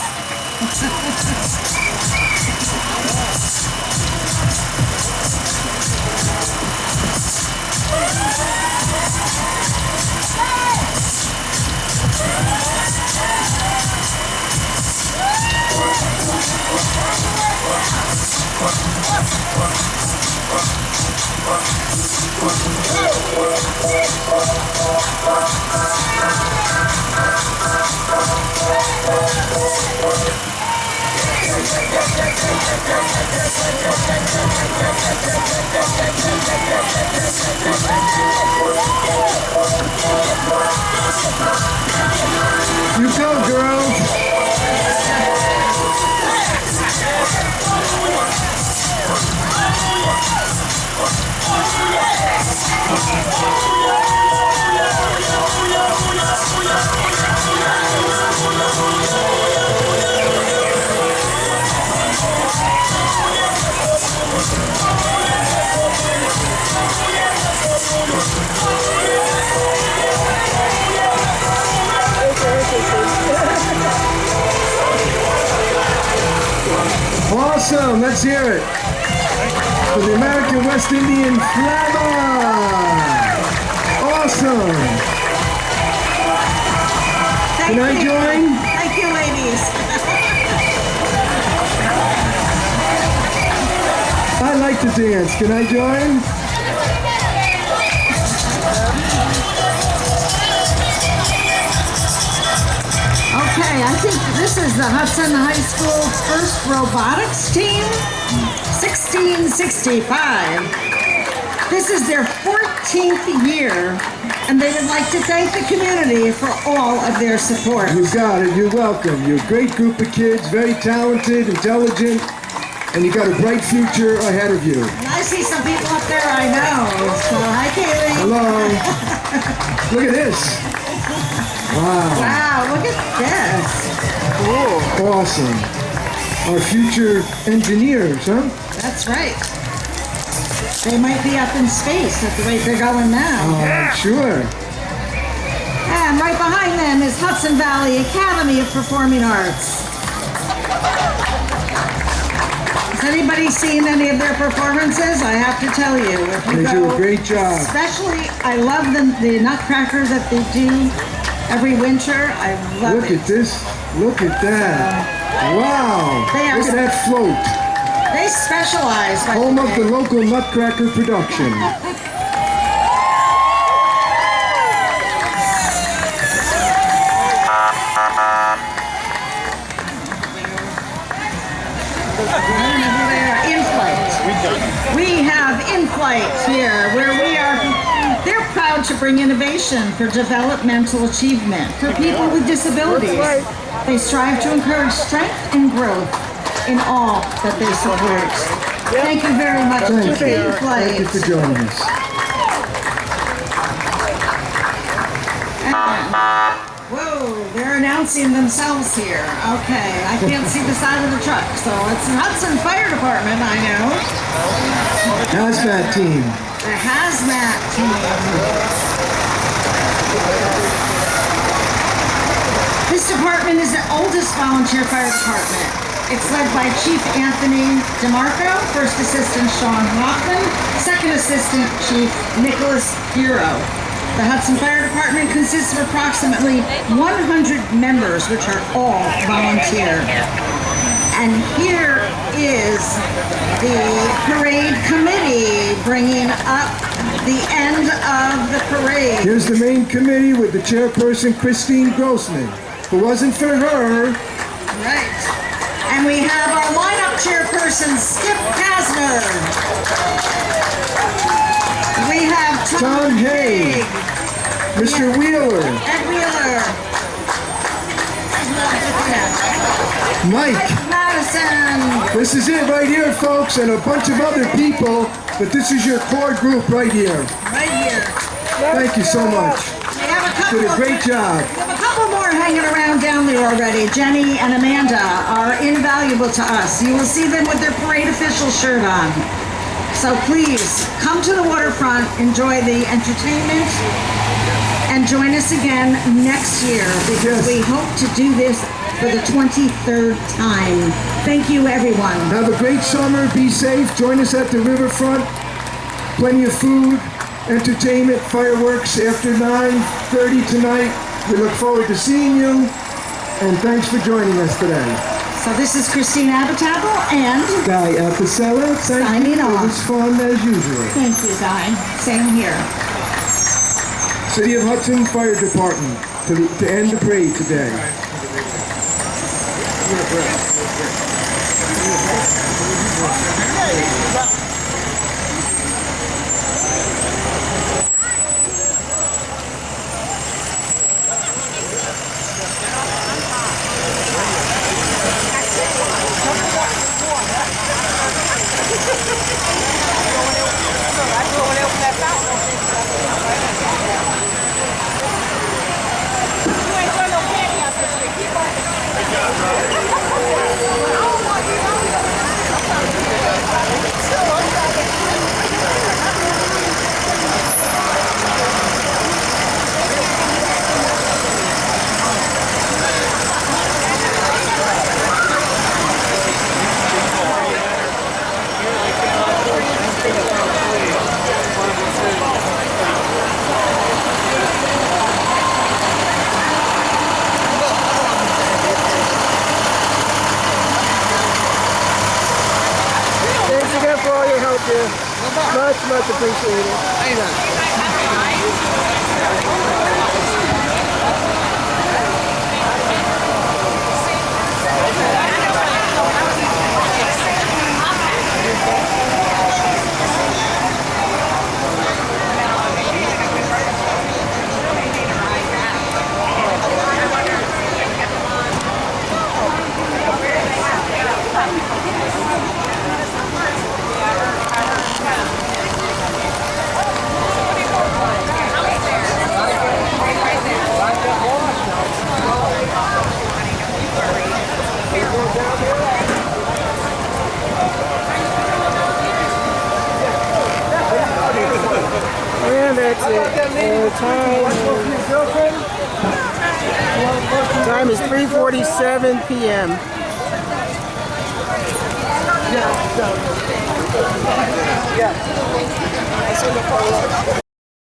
You go, girls. Awesome, let's hear it. For the American West Indian flag on. Awesome. Can I join? Thank you, ladies. I like to dance. Can I join? Okay, I think this is the Hudson High School's first robotics team, 1665. This is their 14th year, and they would like to thank the community for all of their support. You got it. You're welcome. You're a great group of kids, very talented, intelligent, and you got a bright future ahead of you. And I see some people up there I know, so hi, Kaylee. Hello. Look at this. Wow. Wow, look at this. Cool. Awesome. Our future engineers, huh? That's right. They might be up in space at the rate they're going now. Sure. And right behind them is Hudson Valley Academy of Performing Arts. Has anybody seen any of their performances? I have to tell you. If you They do a great job. Especially, I love the Nutcracker that they do every winter. I love Look it. at this. Look at that. Wow. They are- Look at that float. They specialize. by Home of way. the local Nutcracker production. In-flight. We have in-flight here where they're proud to bring innovation for developmental achievement for people with disabilities. They strive to encourage strength and growth in all that they support. Thank you very much to Thank you. in-flight. Thank you for joining us. Whoa, they're announcing themselves here. Okay, I can't see the side of the truck, so it's the Hudson Fire Department, I know. Hazmat team. The hazmat team. This department is the oldest volunteer fire department. It's led by Chief Anthony DeMarco, First Assistant Sean Hoffman, Second Assistant Chief Nicholas Hero. The Hudson Fire Department consists of approximately 100 members, which are all volunteer. And here is the parade committee bringing up the end of the parade. Here's the main committee with the chairperson, Christine Grossman. If it wasn't for her, Right. And we have our lineup chairperson, Skip Kasner. We have Tom Hayes. Mr. Wheeler, Ed Wheeler. Mike. Madison. This is it right here, folks, and a bunch of other people, but this is your core group right here. Right here. Thank you so much. We have a couple Did a great job. We have a couple more hanging around down there already. Jenny and Amanda are invaluable to us. You will see them with their parade official shirt on. So please, come to the waterfront, enjoy the entertainment, and join us again next year because we hope to do this for the 23rd time. Thank you, everyone. Have a great summer. Be safe. Join us at the riverfront. Plenty of food, entertainment, fireworks after 9:30 tonight. We look forward to seeing you, and thanks for joining us today. So this is Christine Abatable and Guy at the cellar. Thank Signing you. off. It was fun as usual. thank you, Guy. Same here. City of Hudson Fire Department to end the parade today. Thanks again for all your help here. Much appreciated. And that's it. Time is 3:47 p.m. Yeah.